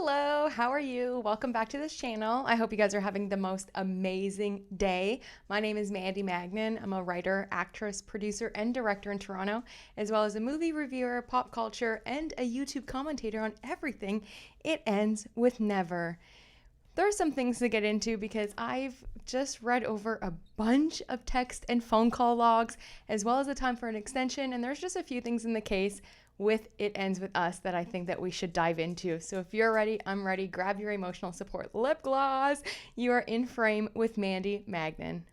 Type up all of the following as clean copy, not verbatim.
Hello, how are you? Welcome back to this channel. I hope you guys are having the most amazing day. My name is Mandy Magnan. I'm a writer, actress, producer, and director in Toronto, as well as a movie reviewer, pop culture, and a YouTube commentator on everything It Ends With Never. There are some things to get into because I've just read over a bunch of text and phone call logs, as well as the time for an extension, and there's just a few things in the case with It Ends With Us that I think that we should dive into. So if you're ready, I'm ready. Grab your emotional support lip gloss. You are in frame with Mandy Magnan.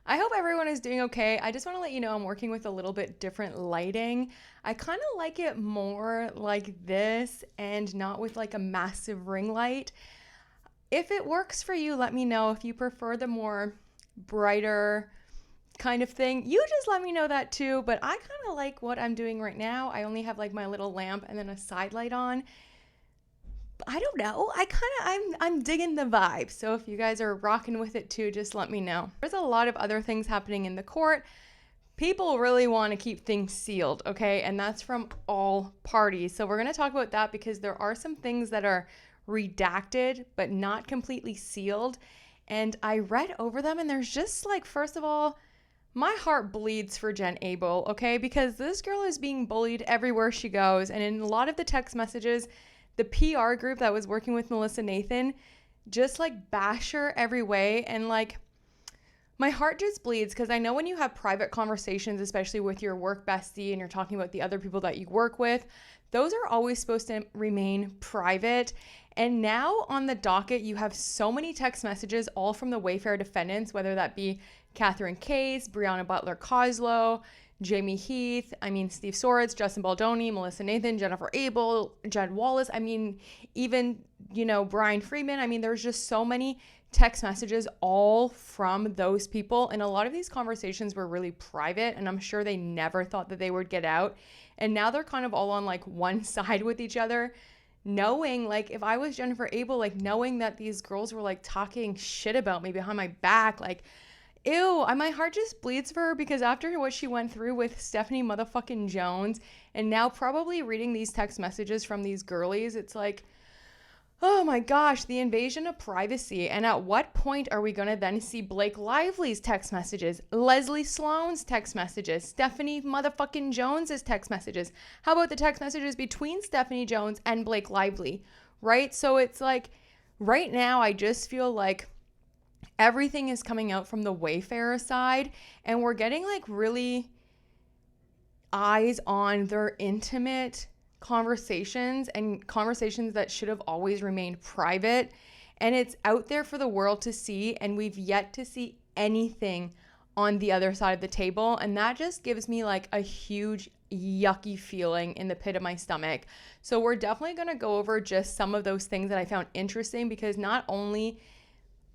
I hope everyone is doing okay. I just want to let you know I'm working with a little bit different lighting. I kind of like it more like this and not with like a massive ring light. If it works for you, let me know. If you prefer the more brighter kind of thing, you just let me know that too. But I kind of like what I'm doing right now. I only have like my little lamp and then a side light on. I don't know. I'm digging the vibe. So if you guys are rocking with it too, just let me know. There's a lot of other things happening in the court. People really want to keep things sealed, okay? And that's from all parties. So we're going to talk about that because there are some things that are redacted but not completely sealed, and I read over them and there's just like, first of all, my heart bleeds for Jen Abel, okay, because this girl is being bullied everywhere she goes. And in a lot of the text messages, the PR group that was working with Melissa Nathan just like bash her every way, and like my heart just bleeds because I know when you have private conversations, especially with your work bestie, and you're talking about the other people that you work with, those are always supposed to remain private. And now on the docket, you have so many text messages, all from the Wayfarer defendants, whether that be Catherine Case, Brianna Butler-Coslow, Jamie Heath, Steve Soritz, Justin Baldoni, Melissa Nathan, Jennifer Abel, Jed Wallace, even, Brian Friedman. There's just so many text messages all from those people. And a lot of these conversations were really private, and I'm sure they never thought that they would get out. And now they're kind of all on like one side with each other, knowing, like, if I was Jennifer Abel, like knowing that these girls were like talking shit about me behind my back, like, ew, my heart just bleeds for her, because after what she went through with Stephanie motherfucking Jones, and now probably reading these text messages from these girlies, it's like, oh my gosh, the invasion of privacy. And at what point are we going to then see Blake Lively's text messages, Leslie Sloane's text messages, Stephanie motherfucking Jones's text messages? How about the text messages between Stephanie Jones and Blake Lively, right? So it's like, right now, I just feel like everything is coming out from the Wayfarer side, and we're getting like really eyes on their intimate conversations, and conversations that should have always remained private, and it's out there for the world to see, and we've yet to see anything on the other side of the table. And that just gives me like a huge yucky feeling in the pit of my stomach. So we're definitely going to go over just some of those things that I found interesting, because not only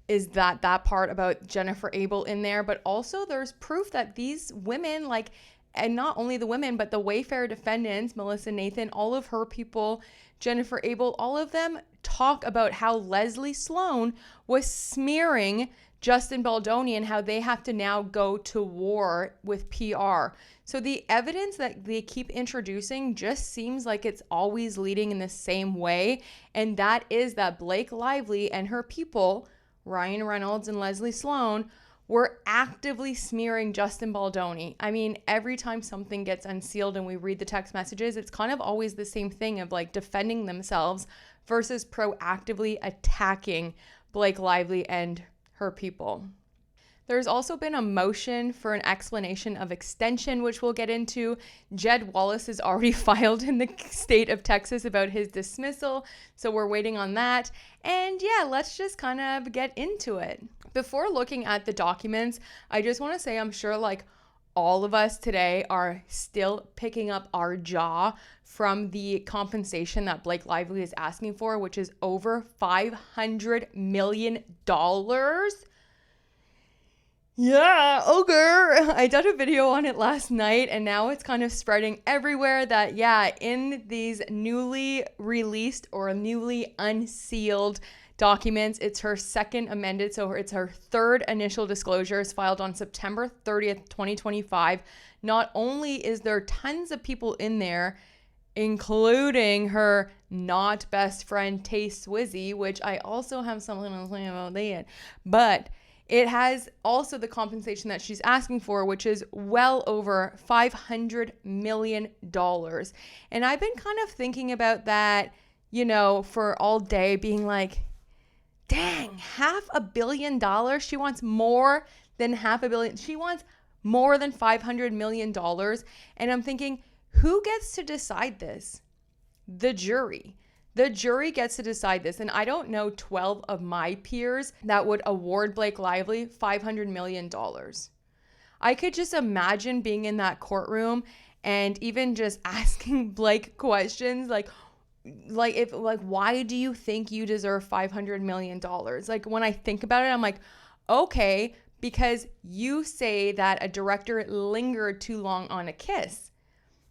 is that part about Jennifer Abel in there, but also there's proof that these women, like, and not only the women, but the Wayfarer defendants, Melissa Nathan, all of her people, Jennifer Abel, all of them talk about how Leslie Sloane was smearing Justin Baldoni and how they have to now go to war with PR. So the evidence that they keep introducing just seems like it's always leading in the same way. And that is that Blake Lively and her people, Ryan Reynolds and Leslie Sloane, were actively smearing Justin Baldoni. Every time something gets unsealed and we read the text messages, it's kind of always the same thing of like defending themselves versus proactively attacking Blake Lively and her people. There's also been a motion for an explanation of extension, which we'll get into. Jed Wallace has already filed in the state of Texas about his dismissal, so we're waiting on that. And yeah, let's just kind of get into it. Before looking at the documents, I just want to say I'm sure like all of us today are still picking up our jaw from the compensation that Blake Lively is asking for, which is over $500 million. Yeah, ogre. I did a video on it last night, and now it's kind of spreading everywhere that, yeah, in these newly released or newly unsealed documents. It's her second amended, so it's her third initial disclosure. Is filed on September 30th, 2025. Not only is there tons of people in there, including her not best friend Tay Swizzy, which I also have something to say about that, but it has also the compensation that she's asking for, which is well over $500 million. And I've been kind of thinking about that, you know, for all day, being like, dang, $500 million. She wants more than $500 million. She wants more than $500 million. And I'm thinking, who gets to decide this? The jury. The jury gets to decide this. And I don't know 12 of my peers that would award Blake Lively $500 million. I could just imagine being in that courtroom and even just asking Blake questions like why do you think you deserve $500 million? Like, when I think about it, I'm like, okay, because you say that a director lingered too long on a kiss.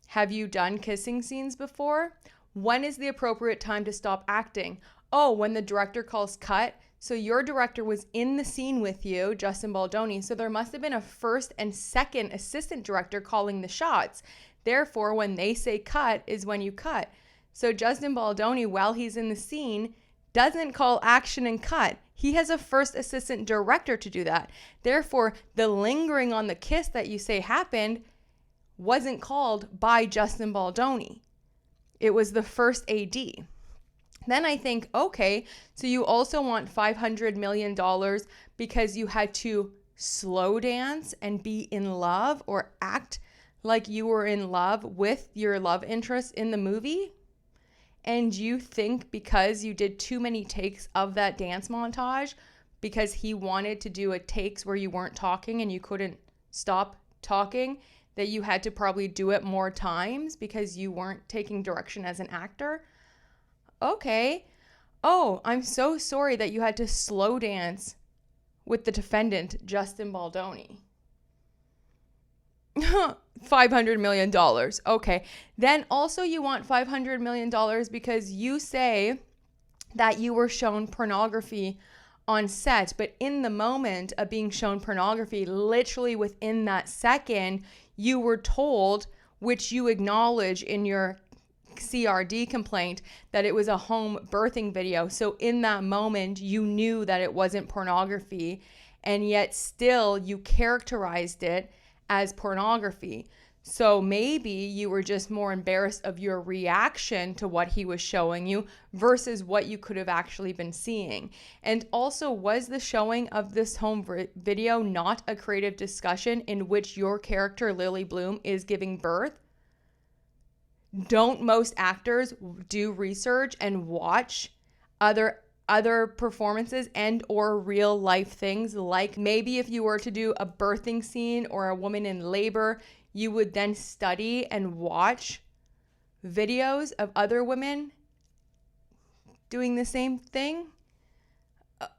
Have you done kissing scenes before? When is the appropriate time to stop acting? Oh, when the director calls cut. So your director was in the scene with you, Justin Baldoni. So there must have been a first and second assistant director calling the shots. Therefore, when they say cut is when you cut. So Justin Baldoni, while he's in the scene, doesn't call action and cut. He has a first assistant director to do that. Therefore, the lingering on the kiss that you say happened wasn't called by Justin Baldoni. It was the first AD. Then I think, okay, so you also want $500 million because you had to slow dance and be in love or act like you were in love with your love interest in the movie? And you think because you did too many takes of that dance montage, because he wanted to do a takes where you weren't talking and you couldn't stop talking, that you had to probably do it more times because you weren't taking direction as an actor? Okay. Oh, I'm so sorry that you had to slow dance with the defendant, Justin Baldoni. $500 million. Okay. Then also you want $500 million because you say that you were shown pornography on set, but in the moment of being shown pornography, literally within that second, you were told, which you acknowledge in your CRD complaint, that it was a home birthing video. So in that moment, you knew that it wasn't pornography, and yet still you characterized it as pornography. So maybe you were just more embarrassed of your reaction to what he was showing you versus what you could have actually been seeing. And also, was the showing of this home video not a creative discussion in which your character, Lily Bloom, is giving birth? Don't most actors do research and watch other performances and or real life things? Like maybe if you were to do a birthing scene or a woman in labor, you would then study and watch videos of other women doing the same thing.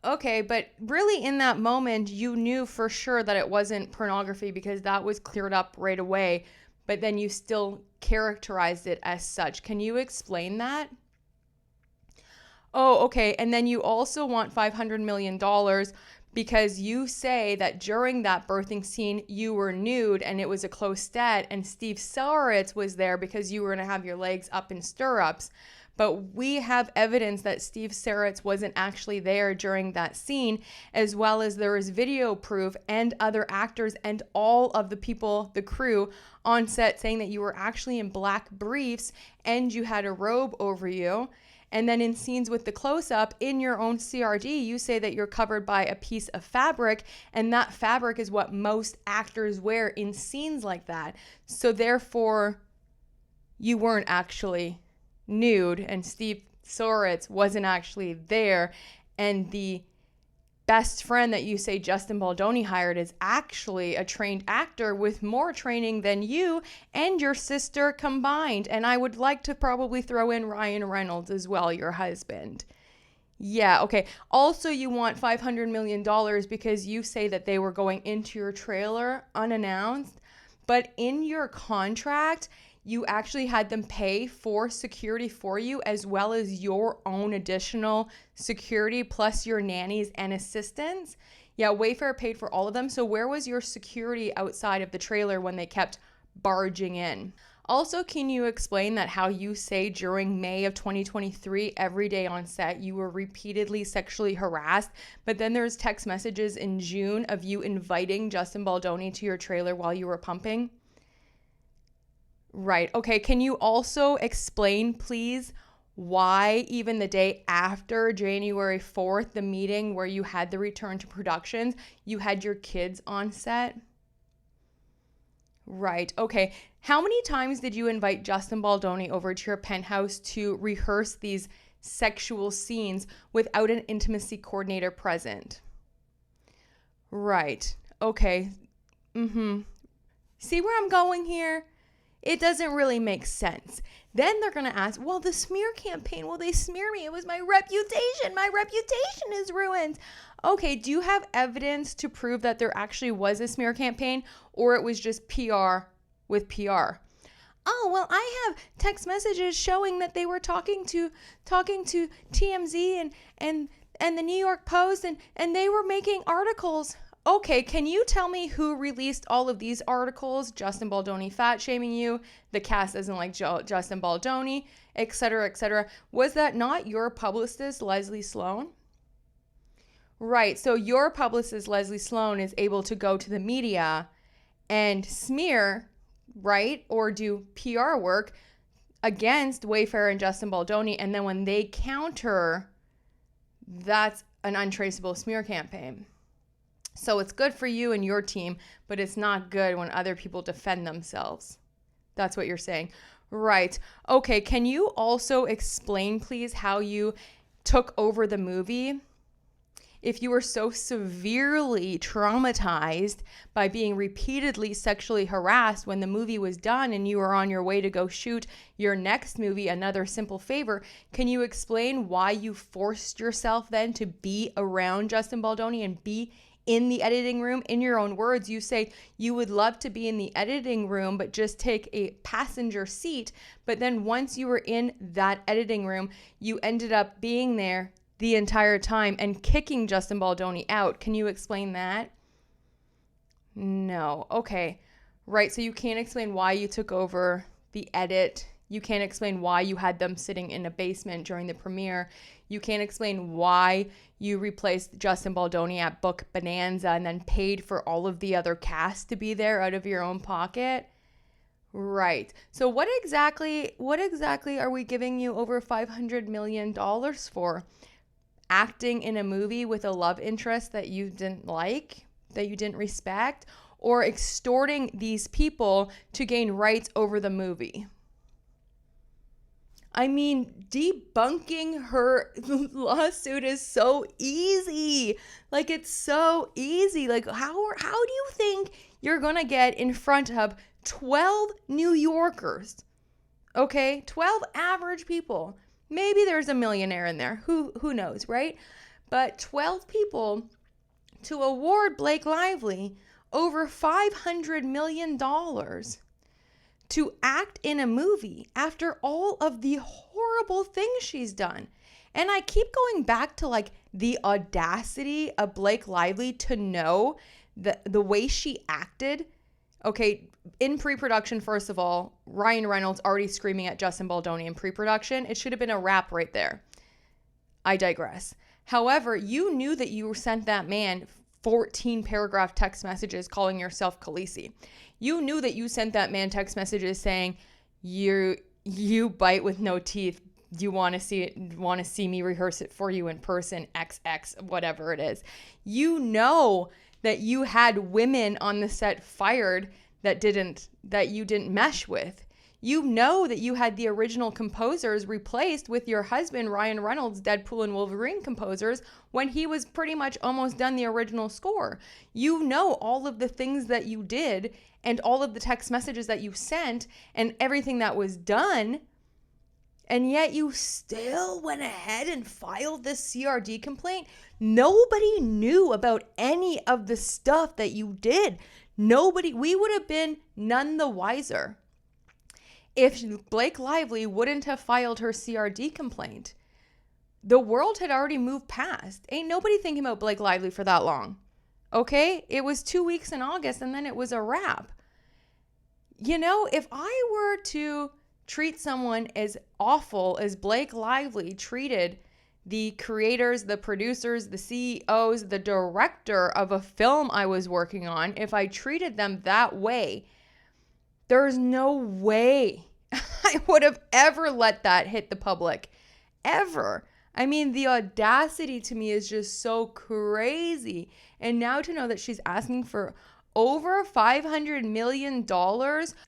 Okay, but really in that moment, you knew for sure that it wasn't pornography because that was cleared up right away, but then you still characterized it as such. Can you explain that? Oh, okay. And then you also want $500 million because you say that during that birthing scene, you were nude and it was a close set, and Steve Saritz was there because you were going to have your legs up in stirrups. But we have evidence that Steve Saritz wasn't actually there during that scene, as well as there is video proof and other actors and all of the people, the crew on set, saying that you were actually in black briefs and you had a robe over you. And then in scenes with the close-up, in your own CRD, you say that you're covered by a piece of fabric, and that fabric is what most actors wear in scenes like that. So therefore, you weren't actually nude, and Steve Saritz wasn't actually there, and the best friend that you say Justin Baldoni hired is actually a trained actor with more training than you and your sister combined. And I would like to probably throw in Ryan Reynolds as well, your husband. Yeah, okay. Also, you want $500 million because you say that they were going into your trailer unannounced, but in your contract, you actually had them pay for security for you, as well as your own additional security plus your nannies and assistants. Yeah, Wayfarer paid for all of them. So where was your security outside of the trailer when they kept barging in? Also, can you explain that how you say during May of 2023, every day on set, you were repeatedly sexually harassed, but then there's text messages in June of you inviting Justin Baldoni to your trailer while you were pumping? Right. Okay. Can you also explain, please, why even the day after January 4th, the meeting where you had the return to productions, you had your kids on set? Right. Okay. How many times did you invite Justin Baldoni over to your penthouse to rehearse these sexual scenes without an intimacy coordinator present? Right. Okay. See where I'm going here? It doesn't really make sense. Then they're going to ask, well, the smear campaign, well, they smear me. It was my reputation. My reputation is ruined. Okay, do you have evidence to prove that there actually was a smear campaign, or it was just PR with PR? Oh, well, I have text messages showing that they were talking to TMZ and the New York Post, and they were making articles. Okay, can you tell me who released all of these articles? Justin Baldoni fat shaming you, the cast doesn't like Justin Baldoni, etc., etc. Was that not your publicist, Leslie Sloane? Right, so your publicist, Leslie Sloane, is able to go to the media and smear, right, or do PR work against Wayfarer and Justin Baldoni, and then when they counter, that's an untraceable smear campaign. So it's good for you and your team, but it's not good when other people defend themselves. That's what you're saying. Right. Okay. Can you also explain, please, how you took over the movie? If you were so severely traumatized by being repeatedly sexually harassed when the movie was done and you were on your way to go shoot your next movie, Another Simple Favor, can you explain why you forced yourself then to be around Justin Baldoni and be in the editing room? In your own words, you say you would love to be in the editing room, but just take a passenger seat. But then once you were in that editing room, you ended up being there the entire time and kicking Justin Baldoni out. Can you explain that? No. Okay. Right. So you can't explain why you took over the edit. You can't explain why you had them sitting in a basement during the premiere. You can't explain why you replaced Justin Baldoni at Book Bonanza and then paid for all of the other cast to be there out of your own pocket. Right. So what exactly are we giving you over $500 million for? Acting in a movie with a love interest that you didn't like, that you didn't respect, or extorting these people to gain rights over the movie? I mean, debunking her lawsuit is so easy. Like, it's so easy. Like, how do you think you're going to get in front of 12 New Yorkers? Okay, 12 average people. Maybe there's a millionaire in there. Who knows, right? But 12 people to award Blake Lively over $500 million to act in a movie after all of the horrible things she's done. And I keep going back to like the audacity of Blake Lively to know the way she acted. Okay, in pre-production, first of all, Ryan Reynolds already screaming at Justin Baldoni in pre-production. It should have been a rap right there. I digress. However, you knew that you sent that man 14 paragraph text messages calling yourself Khaleesi. You knew that you sent that man text messages saying, you bite with no teeth. You want to see me rehearse it for you in person, XX, whatever it is. You know that you had women on the set fired that you didn't mesh with. You know that you had the original composers replaced with your husband, Ryan Reynolds, Deadpool and Wolverine composers, when he was pretty much almost done the original score. You know all of the things that you did and all of the text messages that you sent and everything that was done. And yet you still went ahead and filed this CRD complaint. Nobody knew about any of the stuff that you did. We would have been none the wiser. if Blake Lively wouldn't have filed her CRD complaint. The world had already moved past. Ain't nobody thinking about Blake Lively for that long. Okay? It was 2 weeks in August and then it was a wrap. You know, if I were to treat someone as awful as Blake Lively treated the creators, the producers, the CEOs, the director of a film I was working on, if I treated them that way, there's no way I would have ever let that hit the public. Ever. I mean, the audacity to me is just so crazy. And now to know that she's asking for over $500 million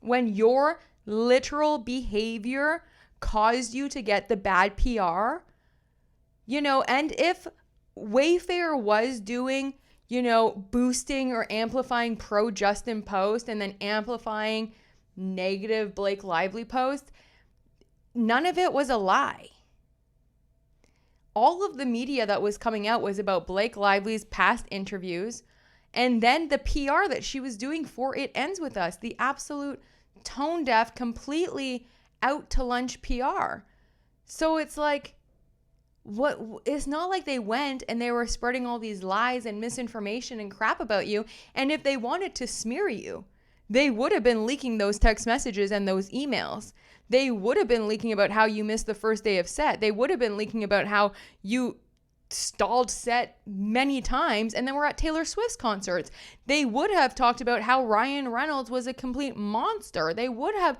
when your literal behavior caused you to get the bad PR, you know, and if Wayfarer was doing, you know, boosting or amplifying pro Justin post and then amplifying negative Blake Lively post, none of it was a lie. All of the media that was coming out was about Blake Lively's past interviews and then the PR that she was doing for It Ends With Us, the absolute tone deaf, completely out to lunch PR. So it's like, what? It's not like they went and they were spreading all these lies and misinformation and crap about you. And if they wanted to smear you, they would have been leaking those text messages and those emails. They would have been leaking about how you missed the first day of set. They would have been leaking about how you stalled set many times and then we're at Taylor Swift's concerts. They would have talked about how Ryan Reynolds was a complete monster. They would have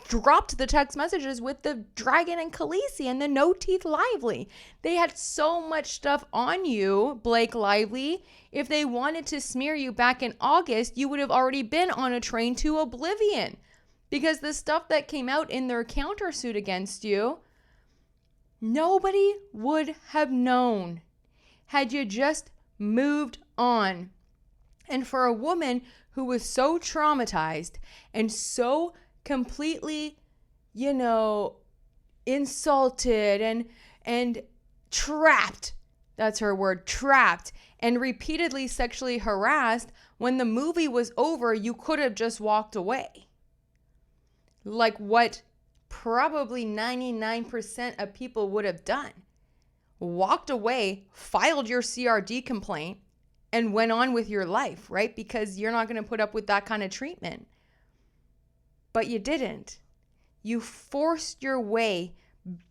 dropped the text messages with the Dragon and Khaleesi and the No Teeth Lively. They had so much stuff on you, Blake Lively. If they wanted to smear you back in August, you would have already been on a train to oblivion, because the stuff that came out in their countersuit against you, nobody would have known had you just moved on. And for a woman who was so traumatized and so completely, you know, insulted and trapped, that's her word, trapped, and repeatedly sexually harassed, when the movie was over, you could have just walked away. Like what probably 99% of people would have done. Walked away, filed your CRD complaint, and went on with your life, right? Because you're not going to put up with that kind of treatment. But you didn't. You forced your way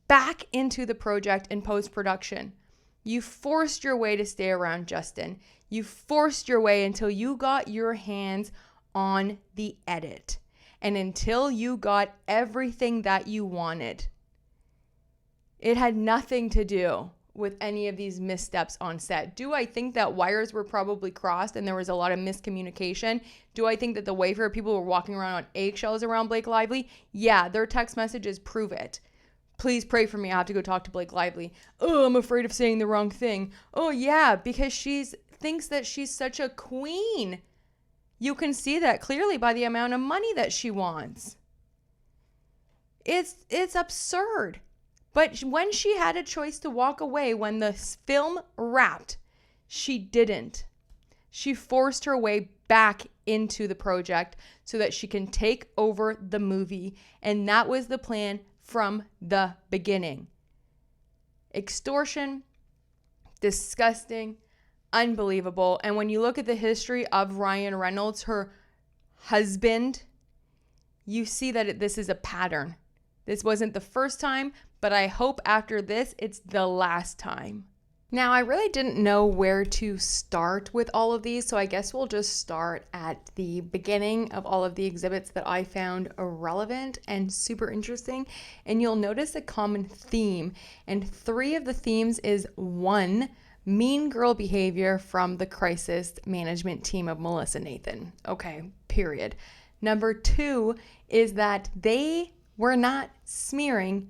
back into the project in post-production. You forced your way to stay around Justin. You forced your way until you got your hands on the edit. And until you got everything that you wanted. It had nothing to do with any of these missteps on set. Do I think that wires were probably crossed and there was a lot of miscommunication? Do I think that the Wayfarer people were walking around on eggshells around Blake Lively? Yeah, their text messages prove it. Please pray for me. I have to go talk to Blake Lively. Oh, I'm afraid of saying the wrong thing. Oh, yeah, because she thinks that she's such a queen. You can see that clearly by the amount of money that she wants. It's absurd. But when she had a choice to walk away when the film wrapped, she didn't. She forced her way back into the project so that she can take over the movie. And that was the plan from the beginning. Extortion, disgusting, unbelievable. And when you look at the history of Ryan Reynolds, her husband, you see that this is a pattern. This wasn't the first time, but I hope after this, it's the last time. Now, I really didn't know where to start with all of these, so I guess we'll just start at the beginning of all of the exhibits that I found relevant and super interesting. And you'll notice a common theme, and 3 of the themes is 1, mean girl behavior from the crisis management team of Melissa Nathan. Okay, period. Number 2 is that they were not smearing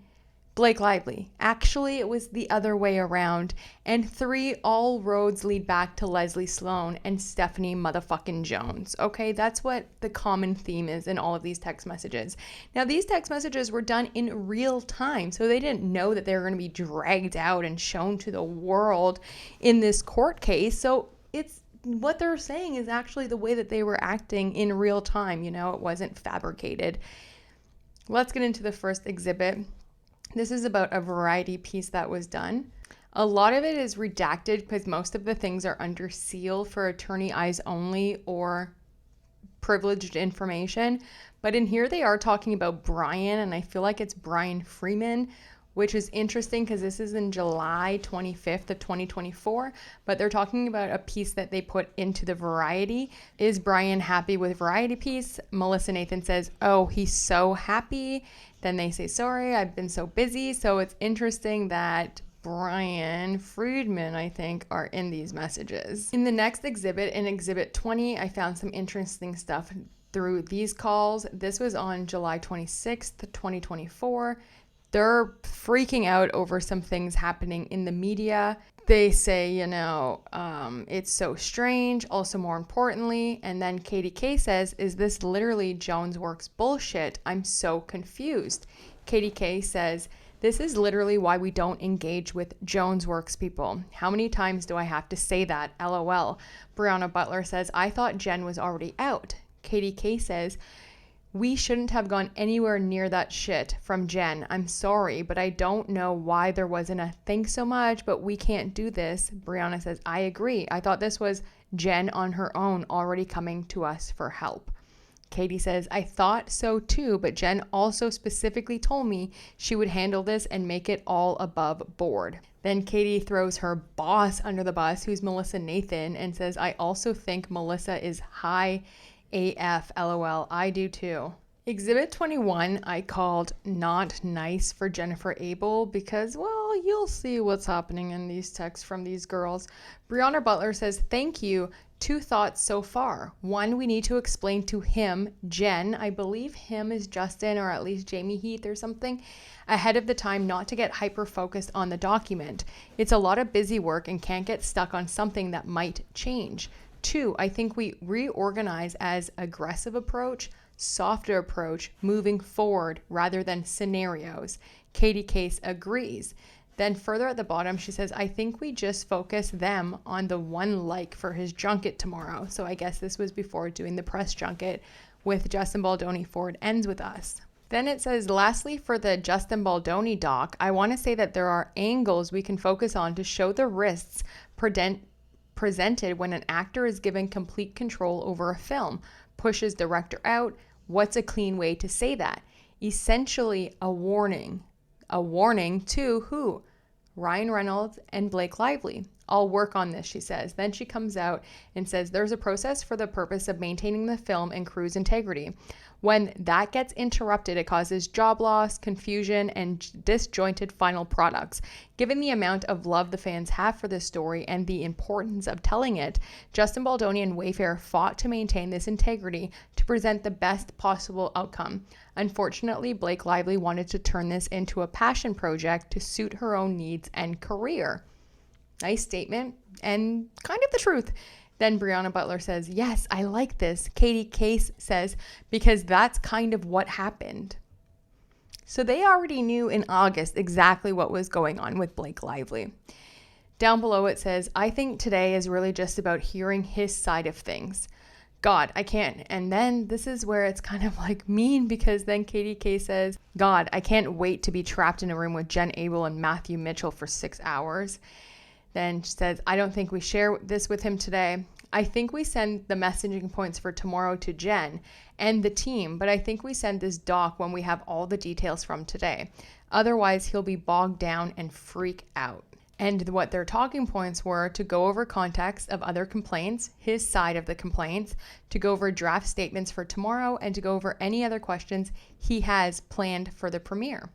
Blake Lively. Actually, it was the other way around. And 3, all roads lead back to Leslie Sloane and Stephanie motherfucking Jones. Okay, that's what the common theme is in all of these text messages. Now, these text messages were done in real time, so they didn't know that they were going to be dragged out and shown to the world in this court case. So it's what they're saying is actually the way that they were acting in real time. You know, it wasn't fabricated. Let's get into the first exhibit. This is about a variety piece that was done. A lot of it is redacted because most of the things are under seal for attorney eyes only or privileged information. But in here they are talking about Brian, and I feel like it's Brian Freeman, which is interesting because this is in July 25th of 2024, but they're talking about a piece that they put into the Variety. Is Brian happy with Variety piece? Melissa Nathan says, oh, he's so happy. Then they say, sorry, I've been so busy. So it's interesting that Brian Friedman, I think, are in these messages. In the next exhibit, in Exhibit 20, I found some interesting stuff through these calls. This was on July 26th, 2024. They're freaking out over some things happening in the media. They say, it's so strange. Also, more importantly, and then Katie K says, is this literally Jones Works bullshit? I'm so confused. Katie K says, this is literally why we don't engage with Jones Works people. How many times do I have to say that? LOL. Brianna Butler says, I thought Jen was already out. Katie K says, we shouldn't have gone anywhere near that shit from Jen. I'm sorry, but I don't know why there wasn't a thanks so much, but we can't do this. Brianna says, I agree. I thought this was Jen on her own already coming to us for help. Katie says, I thought so too, but Jen also specifically told me she would handle this and make it all above board. Then Katie throws her boss under the bus, who's Melissa Nathan, and says, I also think Melissa is high AF, LOL. I do too. Exhibit 21 I called Not Nice for Jennifer Abel because, well, you'll see what's happening in these texts from these girls. Brianna Butler says, thank you. 2 thoughts so far. 1, we need to explain to him, Jen, I believe him is Justin or at least Jamie Heath or something, ahead of the time not to get hyper-focused on the document. It's a lot of busy work and can't get stuck on something that might change. 2, I think we reorganize as aggressive approach, softer approach, moving forward rather than scenarios. Katie Case agrees. Then further at the bottom, she says, I think we just focus them on the 1 like for his junket tomorrow. So I guess this was before doing the press junket with Justin Baldoni for It Ends With Us. Then it says, lastly, for the Justin Baldoni doc, I want to say that there are angles we can focus on to show the risks presented when an actor is given complete control over a film, pushes director out. What's a clean way to say that? Essentially a warning. A warning to who? Ryan Reynolds and Blake Lively. I'll work on this, she says. Then she comes out and says there's a process for the purpose of maintaining the film and crew's integrity. When that gets interrupted, it causes job loss, confusion, and disjointed final products. Given the amount of love the fans have for this story and the importance of telling it, Justin Baldoni and Wayfarer fought to maintain this integrity to present the best possible outcome. Unfortunately, Blake Lively wanted to turn this into a passion project to suit her own needs and career. Nice statement and kind of the truth. Then Brianna Butler says, yes, I like this. Katie Case says, because that's kind of what happened. So they already knew in August exactly what was going on with Blake Lively. Down below it says, I think today is really just about hearing his side of things. God, I can't. And then this is where it's kind of like mean because then Katie K says, God, I can't wait to be trapped in a room with Jen Abel and Matthew Mitchell for 6 hours. Then she says, I don't think we share this with him today. I think we send the messaging points for tomorrow to Jen and the team, but I think we send this doc when we have all the details from today. Otherwise, he'll be bogged down and freak out. And what their talking points were to go over context of other complaints, his side of the complaints, to go over draft statements for tomorrow, and to go over any other questions he has planned for the premiere.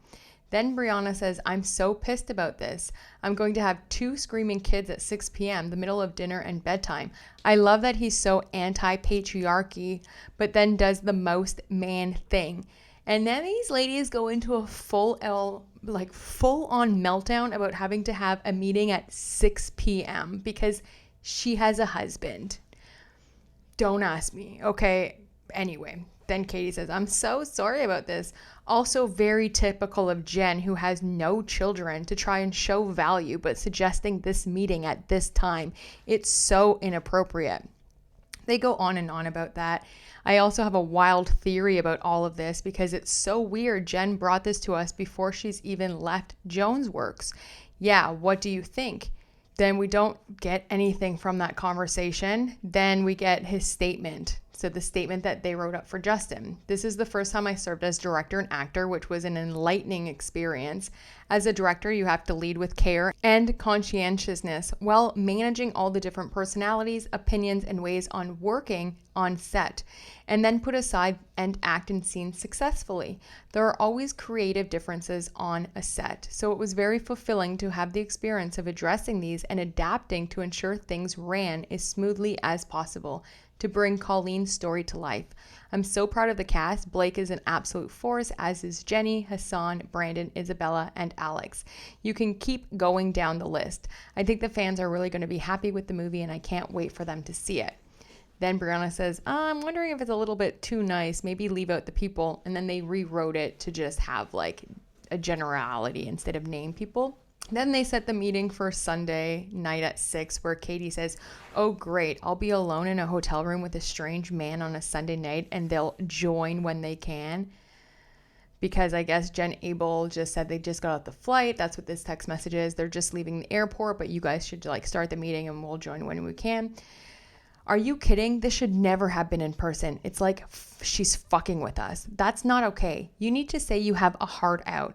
Then Brianna says, I'm so pissed about this. I'm going to have 2 screaming kids at 6 p.m., the middle of dinner and bedtime. I love that he's so anti-patriarchy, but then does the most man thing. And then these ladies go into a full-on meltdown about having to have a meeting at 6 p.m. because she has a husband. Don't ask me, okay? Anyway, then Katie says, I'm so sorry about this. Also very typical of Jen, who has no children, to try and show value, but suggesting this meeting at this time. It's so inappropriate. They go on and on about that. I also have a wild theory about all of this because it's so weird. Jen brought this to us before she's even left Jonesworks. Yeah, what do you think? Then we don't get anything from that conversation. Then we get his statement. So the statement that they wrote up for Justin. This is the first time I served as director and actor, which was an enlightening experience. As a director, you have to lead with care and conscientiousness while managing all the different personalities, opinions, and ways on working on set, and then put aside and act in scenes successfully. There are always creative differences on a set, so it was very fulfilling to have the experience of addressing these and adapting to ensure things ran as smoothly as possible to bring Colleen's story to life. I'm so proud of the cast. Blake is an absolute force, as is Jenny, Hassan, Brandon, Isabella, and Alex. You can keep going down the list. I think the fans are really going to be happy with the movie, and I can't wait for them to see it. Then Brianna says, I'm wondering if it's a little bit too nice. Maybe leave out the people. And then they rewrote it to just have like a generality instead of name people. Then they set the meeting for Sunday night at 6, where Katie says, oh, great, I'll be alone in a hotel room with a strange man on a Sunday night, and they'll join when they can. Because I guess Jen Abel just said they just got off the flight. That's what this text message is. They're just leaving the airport, but you guys should like start the meeting and we'll join when we can. Are you kidding? This should never have been in person. It's like she's fucking with us. That's not okay. You need to say you have a heart out.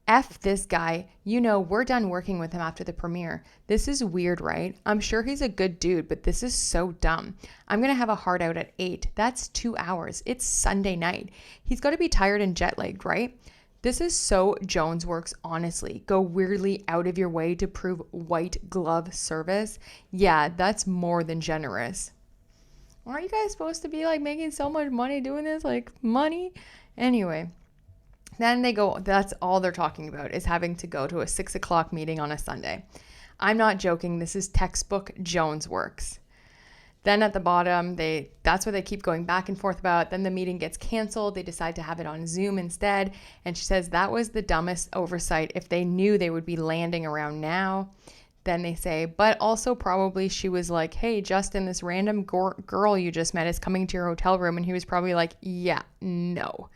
F this guy, you know, we're done working with him after the premiere. This is weird, right? I'm sure he's a good dude, but this is so dumb. I'm going to have a hard out at 8. That's 2 hours. It's Sunday night. He's got to be tired and jet lagged, right? This is so Jonesworks, honestly. Go weirdly out of your way to prove white glove service. Yeah, that's more than generous. Aren't you guys supposed to be like making so much money doing this? Like money? Anyway. Then they go, that's all they're talking about is having to go to a 6 o'clock meeting on a Sunday. I'm not joking. This is textbook Jonesworks. Then at the bottom, that's what they keep going back and forth about. Then the meeting gets canceled. They decide to have it on Zoom instead. And she says that was the dumbest oversight. If they knew they would be landing around now. Then they say, but also probably she was like, hey, Justin, this random girl you just met is coming to your hotel room. And he was probably like, yeah, no.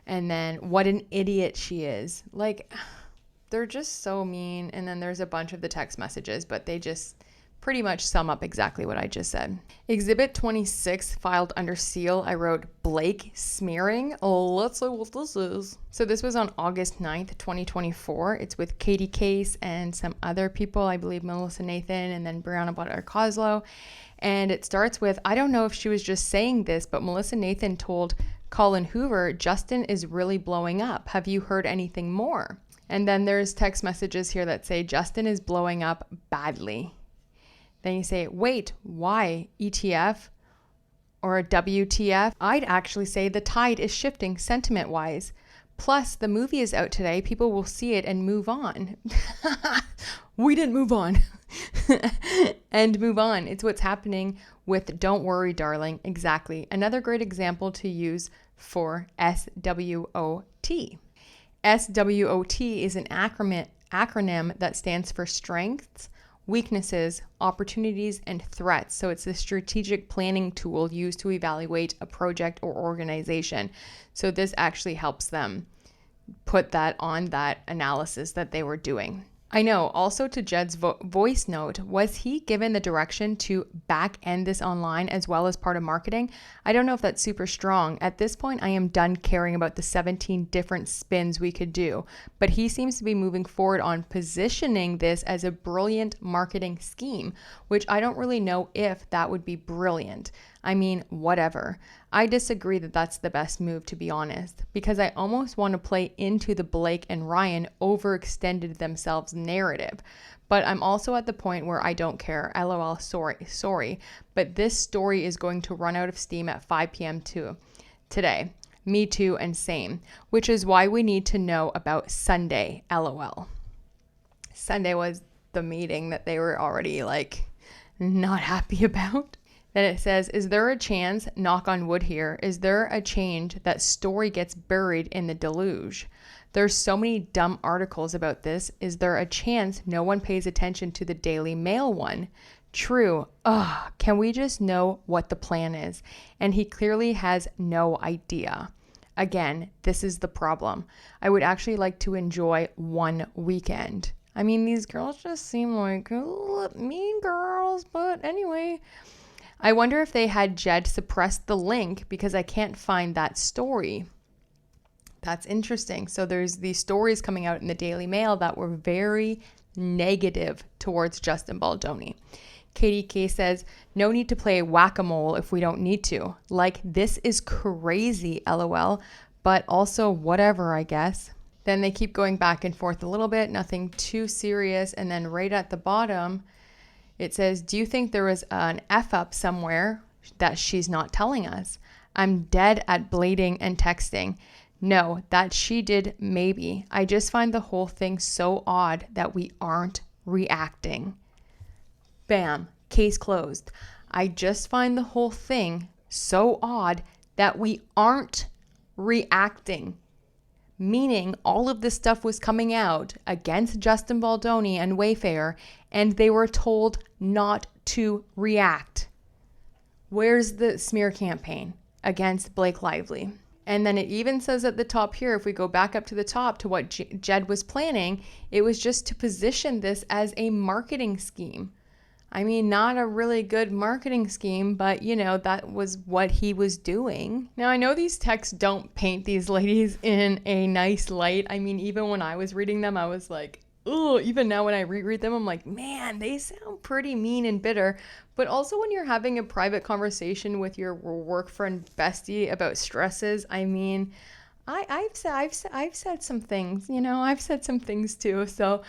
And then what an idiot she is. Like, they're just so mean. And then there's a bunch of the text messages, but they just pretty much sum up exactly what I just said. Exhibit 26 filed under seal. I wrote Blake smearing. Let's see what this is. So this was on August 9th, 2024. It's with Katie Case and some other people. I believe Melissa Nathan and then Brianna Butler Coslow. And it starts with, I don't know if she was just saying this, but Melissa Nathan told Colin Hoover, Justin is really blowing up. Have you heard anything more? And then there's text messages here that say Justin is blowing up badly. Then you say, wait, why? ETF or a WTF? I'd actually say the tide is shifting sentiment-wise. Plus, the movie is out today. People will see it and move on. We didn't move on. And move on. It's what's happening with Don't Worry, Darling. Exactly. Another great example to use for SWOT. SWOT is an acronym that stands for strengths, weaknesses, opportunities, and threats. So it's a strategic planning tool used to evaluate a project or organization. So this actually helps them put that on that analysis that they were doing. I know. Also to Jed's voice note, was he given the direction to back end this online as well as part of marketing? I don't know if that's super strong. At this point, I am done caring about the 17 different spins we could do, but he seems to be moving forward on positioning this as a brilliant marketing scheme, which I don't really know if that would be brilliant. I mean, whatever. I disagree that that's the best move, to be honest, because I almost want to play into the Blake and Ryan overextended themselves narrative. But I'm also at the point where I don't care. LOL, sorry. But this story is going to run out of steam at 5 p.m. today. Me too, and same. Which is why we need to know about Sunday, LOL. Sunday was the meeting that they were already like not happy about. Then it says, is there a chance, knock on wood here, is there a change that story gets buried in the deluge? There's so many dumb articles about this. Is there a chance no one pays attention to the Daily Mail one? True. Ugh, can we just know what the plan is? And he clearly has no idea. Again, this is the problem. I would actually like to enjoy one weekend. I mean, these girls just seem like mean girls, but anyway. I wonder if they had Jed suppress the link because I can't find that story. That's interesting. So there's these stories coming out in the Daily Mail that were very negative towards Justin Baldoni. Katie K says, no need to play whack-a-mole if we don't need to. Like, this is crazy, LOL, but also whatever, I guess. Then they keep going back and forth a little bit, nothing too serious. And then right at the bottom, it says, do you think there was an F-up somewhere that she's not telling us? I'm dead at blading and texting. No, that she did maybe. I just find the whole thing so odd that we aren't reacting. Bam, case closed. I just find the whole thing so odd that we aren't reacting. Meaning all of this stuff was coming out against Justin Baldoni and Wayfarer, and they were told not to react. Where's the smear campaign against Blake Lively? And then it even says at the top here, if we go back up to the top to what Jed was planning, it was just to position this as a marketing scheme. I mean, not a really good marketing scheme, but that was what he was doing. Now, I know these texts don't paint these ladies in a nice light. I mean, even when I was reading them, I was like, oh, even now when I reread them, I'm like, man, they sound pretty mean and bitter. But also when you're having a private conversation with your work friend bestie about stresses, I mean, I've said some things, I've said some things too. So,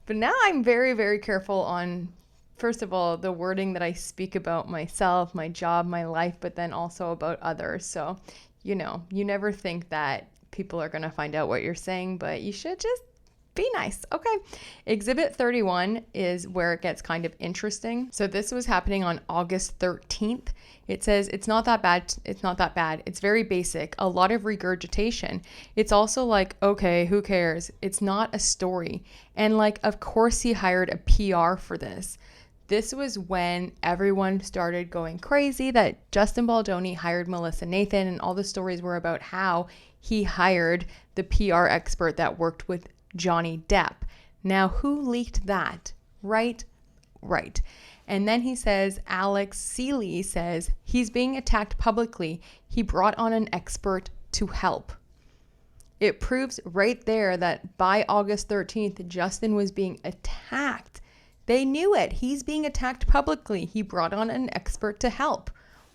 but now I'm very, very careful on, first of all, the wording that I speak about myself, my job, my life, but then also about others. So, you never think that people are going to find out what you're saying, but you should just be nice. Okay. Exhibit 31 is where it gets kind of interesting. So this was happening on August 13th. It says, it's not that bad. It's not that bad. It's very basic. A lot of regurgitation. It's also like, okay, who cares? It's not a story. And like, of course he hired a PR for this. This was when everyone started going crazy that Justin Baldoni hired Melissa Nathan, and all the stories were about how he hired the PR expert that worked with Johnny Depp. Now, who leaked that? Right. And then he says, Alex Seeley says, he's being attacked publicly. He brought on an expert to help. It proves right there that by August 13th, Justin was being attacked. They knew it. He's being attacked publicly. He brought on an expert to help.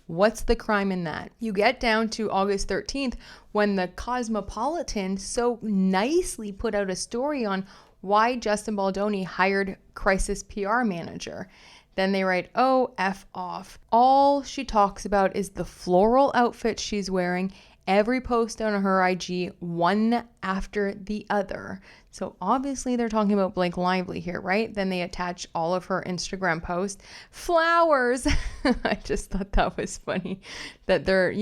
What's the crime in that? You get down to August 13th when the Cosmopolitan so nicely put out a story on why Justin Baldoni hired crisis PR manager. Then they write, oh, F off. All she talks about is the floral outfit she's wearing. Every post on her IG, one after the other. So obviously they're talking about Blake Lively here, right? Then they attach all of her Instagram posts. Flowers. I just thought that was funny that they're,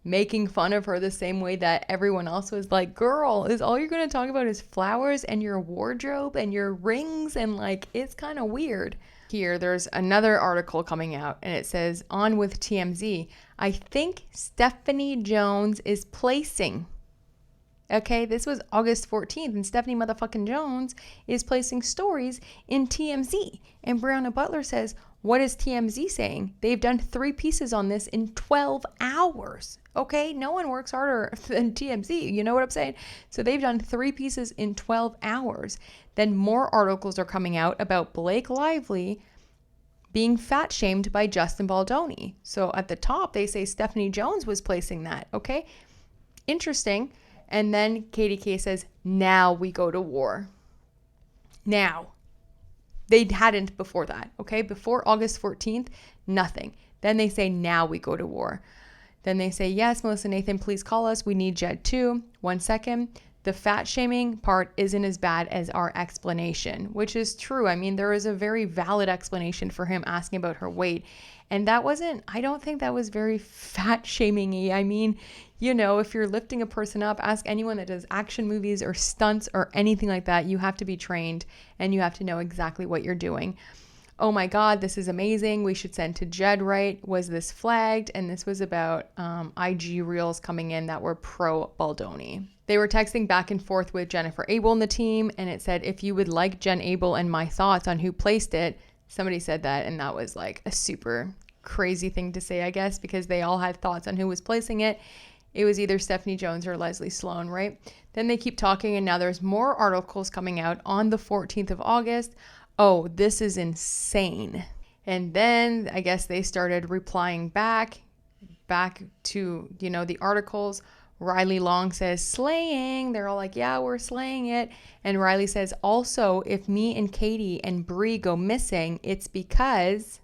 making fun of her the same way that everyone else was like, girl, is all you're going to talk about is flowers and your wardrobe and your rings? And like, it's kind of weird. Here, there's another article coming out and it says, on with TMZ, I think Stephanie Jones is placing. Okay, this was August 14th and Stephanie motherfucking Jones is placing stories in TMZ. And Brianna Butler says, what is TMZ saying? They've done 3 pieces on this in 12 hours. Okay, no one works harder than TMZ. You know what I'm saying? So they've done 3 pieces in 12 hours. Then more articles are coming out about Blake Lively being fat shamed by Justin Baldoni. So at the top, they say Stephanie Jones was placing that. Okay, interesting. And then Katie K says, now we go to war. Now. They hadn't before that. Okay, before August 14th, nothing. Then they say, now we go to war. Then they say, yes, Melissa Nathan, please call us. We need Jed too. 1 second. The fat shaming part isn't as bad as our explanation, which is true. I mean, there is a very valid explanation for him asking about her weight. And that wasn't, I don't think that was very fat shaming-y. I mean, if you're lifting a person up, ask anyone that does action movies or stunts or anything like that. You have to be trained and you have to know exactly what you're doing. Oh my God, this is amazing. We should send to Jed, right? Was this flagged? And this was about IG reels coming in that were pro Baldoni. They were texting back and forth with Jennifer Abel and the team, and it said, if you would like Jen Abel and my thoughts on who placed it. Somebody said that, and that was like a super crazy thing to say, I guess, because they all had thoughts on who was placing it. It was either Stephanie Jones or Leslie Sloane, right? Then they keep talking, and now there's more articles coming out on the 14th of August. Oh, this is insane. And then I guess they started replying back to, the articles. Riley Long says, slaying. They're all like, yeah, we're slaying it. And Riley says, also, if me and Katie and Bree go missing, it's because...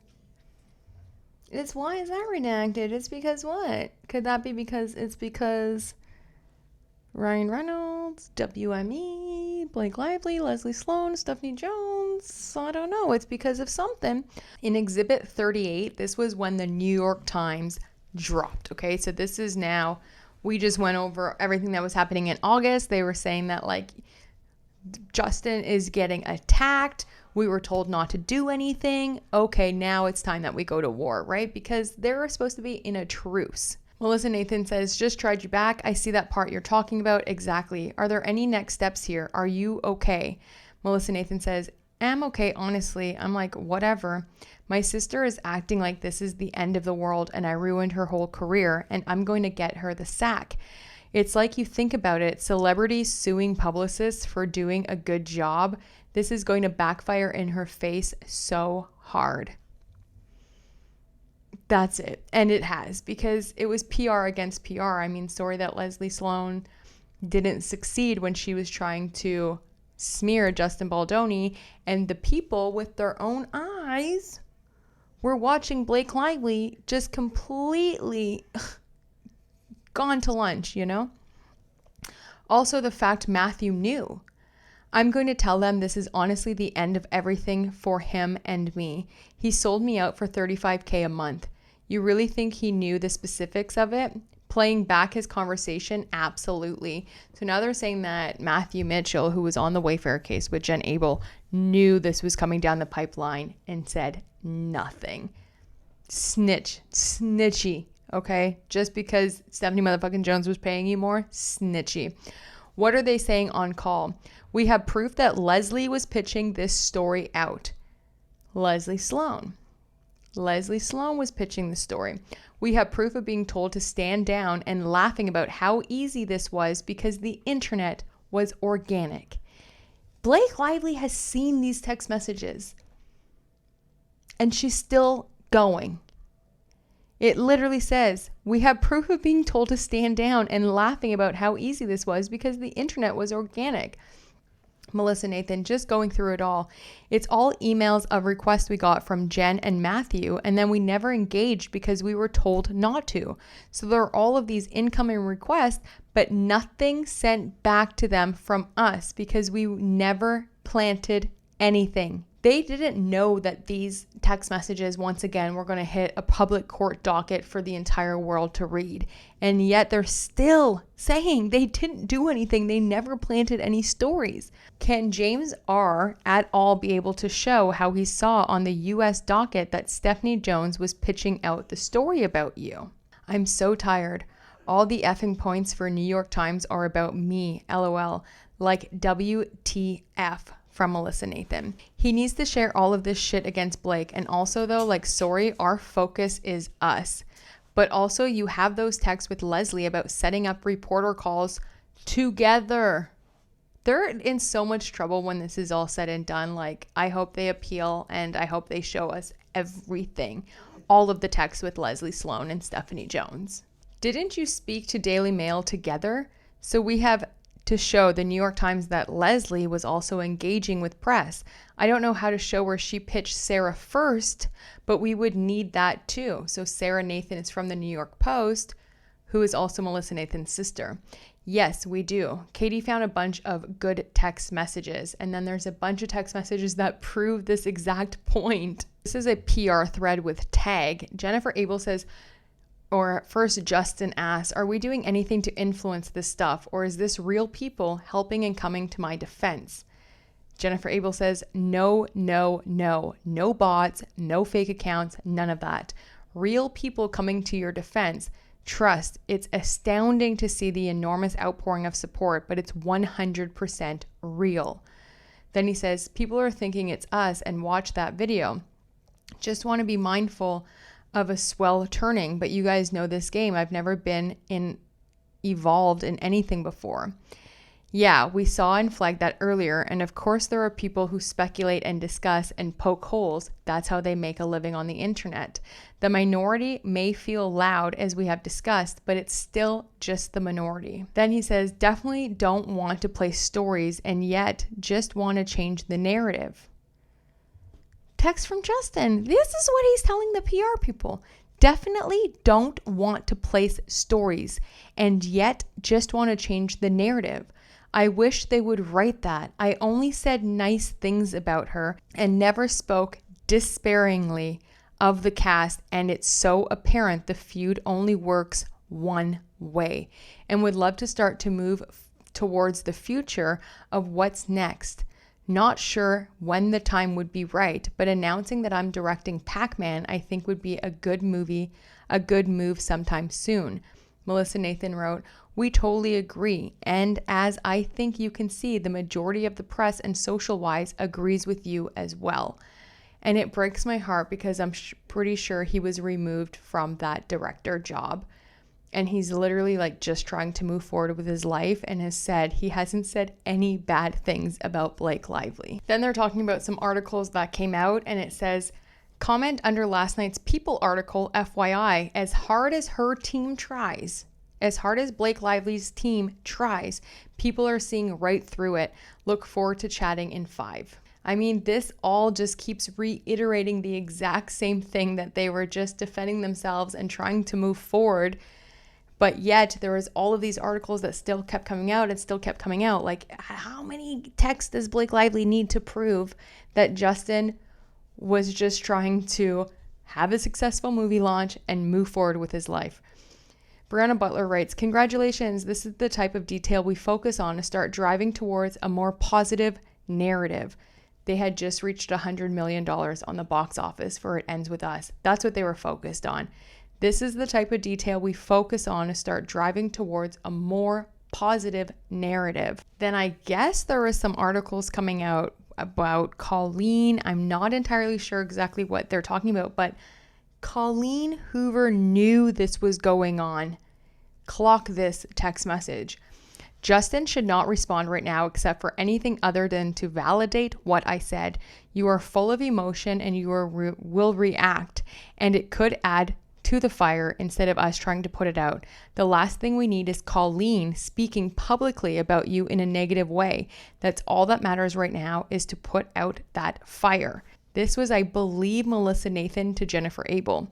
why is that redacted? It's because what? Could that be because it's because Ryan Reynolds, WME, Blake Lively, Leslie Sloane, Stephanie Jones? I don't know. It's because of something. In Exhibit 38, this was when the New York Times dropped. Okay, so this is now, we just went over everything that was happening in August. They were saying that like Justin is getting attacked. We were told not to do anything. Okay, now it's time that we go to war, right? Because they were supposed to be in a truce. Melissa Nathan says, just tried you back. I see that part you're talking about. Exactly. Are there any next steps here? Are you okay? Melissa Nathan says, I'm okay, honestly. I'm like, whatever. My sister is acting like this is the end of the world and I ruined her whole career and I'm going to get her the sack. It's like you think about it, celebrities suing publicists for doing a good job. This is going to backfire in her face so hard. That's it. And it has, because it was PR against PR. I mean, sorry that Leslie Sloane didn't succeed when she was trying to smear Justin Baldoni, and the people with their own eyes were watching Blake Lively just completely gone to lunch, Also, the fact Matthew knew. I'm going to tell them this is honestly the end of everything for him and me. He sold me out for $35K a month. You really think he knew the specifics of it? Playing back his conversation? Absolutely. So now they're saying that Matthew Mitchell, who was on the Wayfarer case with Jen Abel, knew this was coming down the pipeline and said nothing. Snitchy. Okay? Just because Stephanie motherfucking Jones was paying you more? Snitchy. What are they saying on call? We have proof that Leslie was pitching this story out. Leslie Sloane was pitching the story. We have proof of being told to stand down and laughing about how easy this was because the internet was organic. Blake Lively has seen these text messages and she's still going. It literally says, we have proof of being told to stand down and laughing about how easy this was because the internet was organic. Melissa Nathan, just going through it all. It's all emails of requests we got from Jen and Matthew, and then we never engaged because we were told not to. So there are all of these incoming requests, but nothing sent back to them from us because we never planted anything. They didn't know that these text messages, once again, were going to hit a public court docket for the entire world to read. And yet they're still saying they didn't do anything. They never planted any stories. Can James R. et al. Be able to show how he saw on the U.S. docket that Stephanie Jones was pitching out the story about you? I'm so tired. All the effing points for New York Times are about me, LOL. Like WTF. From Melissa Nathan. He needs to share all of this shit against Blake. And also though, sorry, our focus is us. But also you have those texts with Leslie about setting up reporter calls together. They're in so much trouble when this is all said and done. I hope they appeal and I hope they show us everything. All of the texts with Leslie Sloane and Stephanie Jones. Didn't you speak to Daily Mail together? So we have to show the New York Times that Leslie was also engaging with press. I don't know how to show where she pitched Sarah first, but we would need that too. So Sarah Nathan is from the New York Post, who is also Melissa Nathan's sister. Yes, we do. Katie found a bunch of good text messages, and then there's a bunch of text messages that prove this exact point. This is a PR thread with tag. Jennifer Abel says, or first Justin asks, are we doing anything to influence this stuff, or is this real people helping and coming to my defense? Jennifer Abel says, no, no, no, no bots, no fake accounts, none of that. Real people coming to your defense. Trust, it's astounding to see the enormous outpouring of support, but it's 100% real. Then he says, people are thinking it's us and watch that video. Just want to be mindful of a swell turning, but you guys know this game. I've never been involved in anything before. Yeah, we saw and flagged that earlier, and of course there are people who speculate and discuss and poke holes. That's how they make a living on the internet. The minority may feel loud, as we have discussed, but it's still just the minority. Then he says, definitely don't want to play stories and yet just want to change the narrative. Text from Justin. This is what he's telling the PR people. Definitely don't want to place stories and yet just want to change the narrative. I wish they would write that. I only said nice things about her and never spoke disparagingly of the cast, and it's so apparent the feud only works one way, and would love to start to move towards the future of what's next. Not sure when the time would be right, but announcing that I'm directing Pac-Man I think would be a good move sometime soon. Melissa Nathan wrote, we totally agree, and as I think you can see, the majority of the press and social-wise agrees with you as well. And it breaks my heart because I'm pretty sure he was removed from that director job. And he's literally like just trying to move forward with his life and has said he hasn't said any bad things about Blake Lively. Then they're talking about some articles that came out, and it says, comment under last night's People article, FYI, as hard as her team tries, as hard as Blake Lively's team tries, people are seeing right through it. Look forward to chatting in 5. I mean, this all just keeps reiterating the exact same thing that they were just defending themselves and trying to move forward. But yet there was all of these articles that still kept coming out and still kept coming out. Like, how many texts does Blake Lively need to prove that Justin was just trying to have a successful movie launch and move forward with his life? Brianna Butler writes, congratulations. This is the type of detail we focus on to start driving towards a more positive narrative. They had just reached $100 million on the box office for It Ends With Us. That's what they were focused on. This is the type of detail we focus on to start driving towards a more positive narrative. Then I guess there were some articles coming out about Colleen. I'm not entirely sure exactly what they're talking about, but Colleen Hoover knew this was going on. Clock this text message. Justin should not respond right now except for anything other than to validate what I said. You are full of emotion and you will react, and it could add to the fire instead of us trying to put it out. The last thing we need is Colleen speaking publicly about you in a negative way. That's all that matters right now, is to put out that fire. This was, I believe, Melissa Nathan to Jennifer Abel.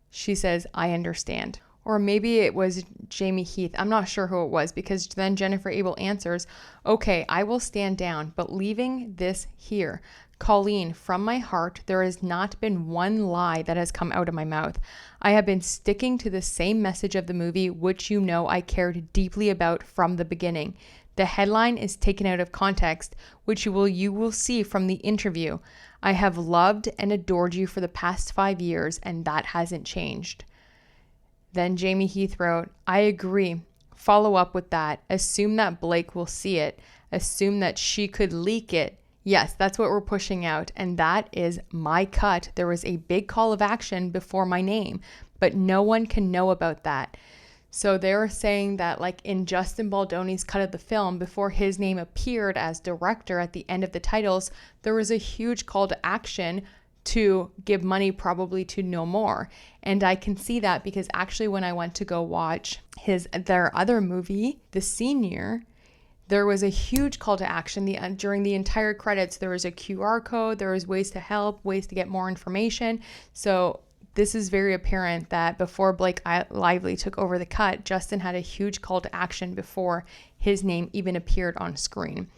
She says, I understand. Or maybe it was Jamie Heath. I'm not sure who it was, because then Jennifer Abel answers, okay, I will stand down, but leaving this here. Colleen, from my heart, there has not been one lie that has come out of my mouth. I have been sticking to the same message of the movie, which you know I cared deeply about from the beginning. The headline is taken out of context, which you will see from the interview. I have loved and adored you for the past 5 years, and that hasn't changed. Then Jamie Heath wrote, I agree. Follow up with that. Assume that Blake will see it. Assume that she could leak it. Yes, that's what we're pushing out, and that is my cut. There was a big call of action before my name, but no one can know about that. So they're saying that, like in Justin Baldoni's cut of the film, before his name appeared as director at the end of the titles, there was a huge call to action to give money probably to No More. And I can see that because actually when I went to go watch their other movie, The Senior, there was a huge call to action. During the entire credits, there was a QR code, there was ways to help, ways to get more information. So this is very apparent that before Blake Lively took over the cut, Justin had a huge call to action before his name even appeared on screen.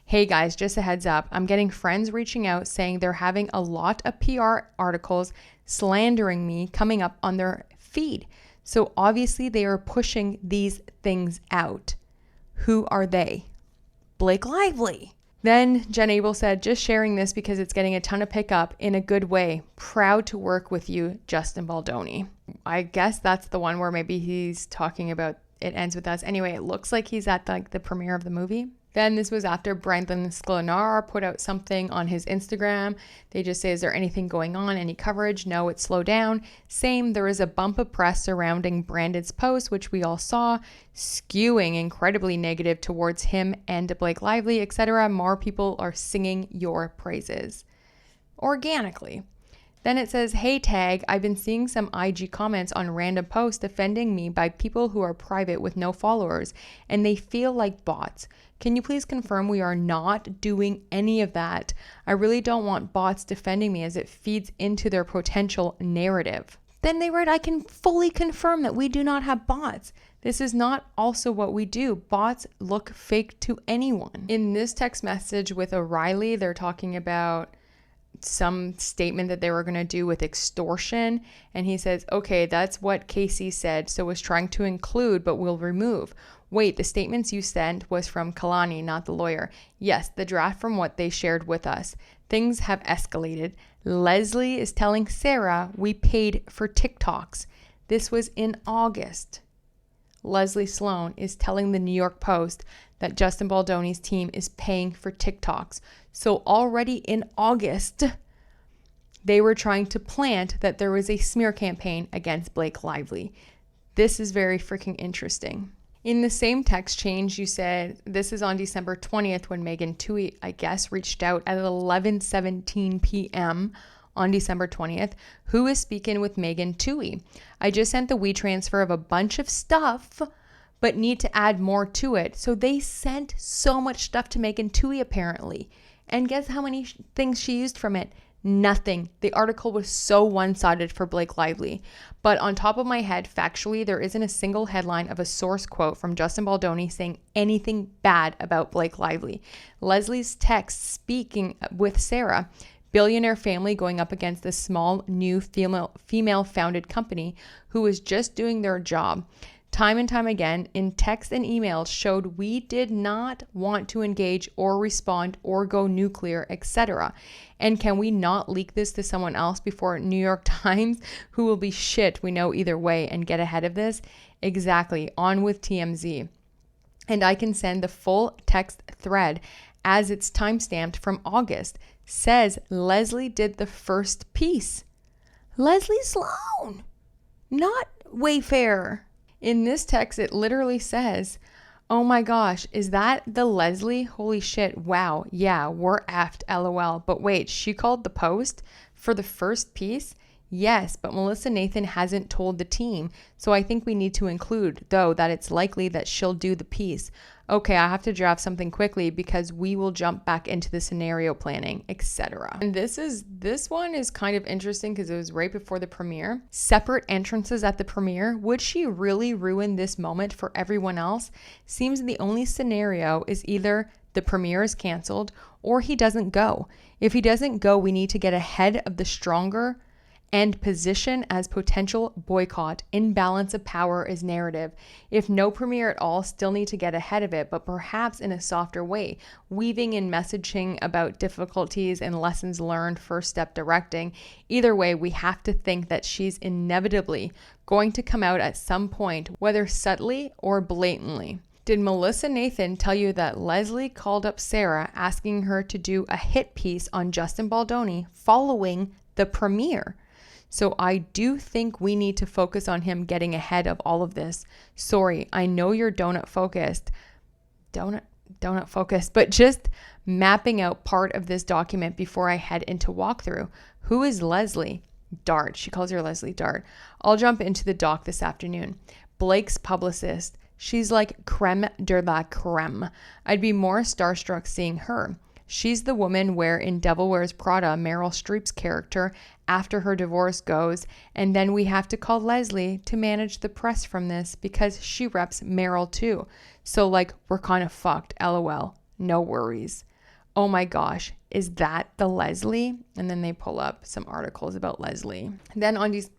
Hey guys, just a heads up, I'm getting friends reaching out saying they're having a lot of PR articles slandering me coming up on their feed. So obviously they are pushing these things out. Who are they? Blake Lively. Then Jen Abel said, just sharing this because it's getting a ton of pickup in a good way. Proud to work with you, Justin Baldoni. I guess that's the one where maybe he's talking about It Ends With Us. Anyway, it looks like he's at the premiere of the movie. Then this was after Brandon Sklenar put out something on his Instagram. They just say, is there anything going on? Any coverage? No, it's slowed down. Same, there is a bump of press surrounding Brandon's post, which we all saw, skewing incredibly negative towards him and Blake Lively, etc. More people are singing your praises organically. Then it says, hey tag, I've been seeing some IG comments on random posts defending me by people who are private with no followers, and they feel like bots. Can you please confirm we are not doing any of that? I really don't want bots defending me as it feeds into their potential narrative. Then they write, I can fully confirm that we do not have bots. This is not also what we do. Bots look fake to anyone. In this text message with O'Reilly, they're talking about some statement that they were going to do with extortion, and he says, okay, that's what Casey said, so was trying to include but will remove. Wait, the statements you sent was from Kalani, not the lawyer. Yes, the draft from what they shared with us. Things have escalated. Leslie is telling Sarah we paid for TikToks. This was in August. Leslie Sloane is telling the New York Post that Justin Baldoni's team is paying for TikToks. So already in August, they were trying to plant that there was a smear campaign against Blake Lively. This is very freaking interesting. In the same text change, you said, this is on December 20th when Megan Twohey, I guess, reached out at 11:17 p.m. on December 20th. Who is speaking with Megan Twohey? I just sent the WeTransfer of a bunch of stuff, but need to add more to it. So they sent so much stuff to Megan Twohey apparently. And guess how many things she used from it? Nothing. The article was so one-sided for Blake Lively. But on top of my head, factually, there isn't a single headline of a source quote from Justin Baldoni saying anything bad about Blake Lively. Leslie's text speaking with Sarah, billionaire family going up against this small, new female-founded company who was just doing their job. Time and time again, in text and emails, showed we did not want to engage or respond or go nuclear, etc. And can we not leak this to someone else before New York Times, who will be shit, we know either way, and get ahead of this? Exactly. On with TMZ. And I can send the full text thread as it's timestamped from August. Says Leslie did the first piece. Leslie Sloane, not Wayfarer. In this text, it literally says, oh my gosh, is that the Leslie? Holy shit, wow, yeah, we're effed, LOL. But wait, she called the Post for the first piece? Yes, but Melissa Nathan hasn't told the team, so I think we need to include, though, that it's likely that she'll do the piece. Okay, I have to draft something quickly because we will jump back into the scenario planning, etc. And this one is kind of interesting because it was right before the premiere. Separate entrances at the premiere. Would she really ruin this moment for everyone else? Seems the only scenario is either the premiere is canceled or he doesn't go. If he doesn't go, we need to get ahead of the stronger and position as potential boycott. Imbalance of power is narrative. If no premiere at all, still need to get ahead of it, but perhaps in a softer way, weaving in messaging about difficulties and lessons learned, first step directing. Either way, we have to think that she's inevitably going to come out at some point, whether subtly or blatantly. Did Melissa Nathan tell you that Leslie called up Sarah asking her to do a hit piece on Justin Baldoni following the premiere? So I do think we need to focus on him getting ahead of all of this. Sorry, I know you're donut focused, but just mapping out part of this document before I head into walkthrough. Who is Leslie? Dart. She calls her Leslie Dart. I'll jump into the doc this afternoon. Blake's publicist. She's like creme de la creme. I'd be more starstruck seeing her. She's the woman where in Devil Wears Prada, Meryl Streep's character, after her divorce goes, and then we have to call Leslie to manage the press from this because she reps Meryl too. So like, we're kind of fucked, LOL. No worries. Oh my gosh, is that the Leslie? And then they pull up some articles about Leslie. Then on these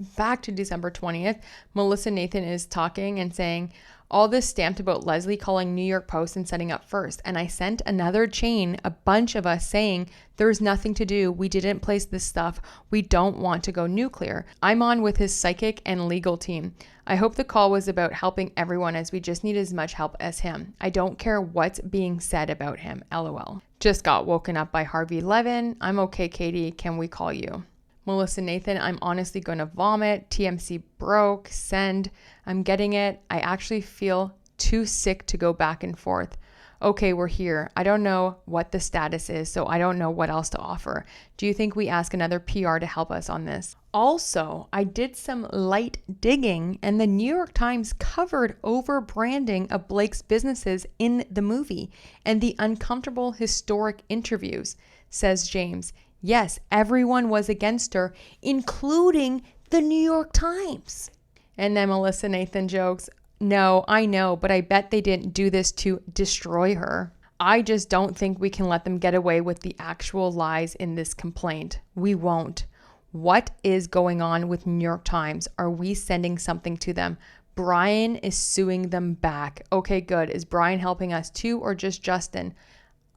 back to December 20th, Melissa Nathan is talking and saying, all this stamped about Leslie calling New York Post and setting up first. And I sent another chain, a bunch of us saying, there's nothing to do. We didn't place this stuff. We don't want to go nuclear. I'm on with his psychic and legal team. I hope the call was about helping everyone as we just need as much help as him. I don't care what's being said about him. LOL. Just got woken up by Harvey Levin. I'm okay, Katie. Can we call you? Melissa Nathan, I'm honestly going to vomit. TMC broke. Send. I'm getting it. I actually feel too sick to go back and forth. Okay, we're here. I don't know what the status is, so I don't know what else to offer. Do you think we ask another PR to help us on this? Also, I did some light digging, and the New York Times covered over branding of Blake's businesses in the movie and the uncomfortable historic interviews, says James. Yes, everyone was against her, including the New York Times. And then Melissa Nathan jokes, no, I know, but I bet they didn't do this to destroy her. I just don't think we can let them get away with the actual lies in this complaint. We won't. What is going on with New York Times? Are we sending something to them? Brian is suing them back. Okay, good. Is Brian helping us too, or just Justin?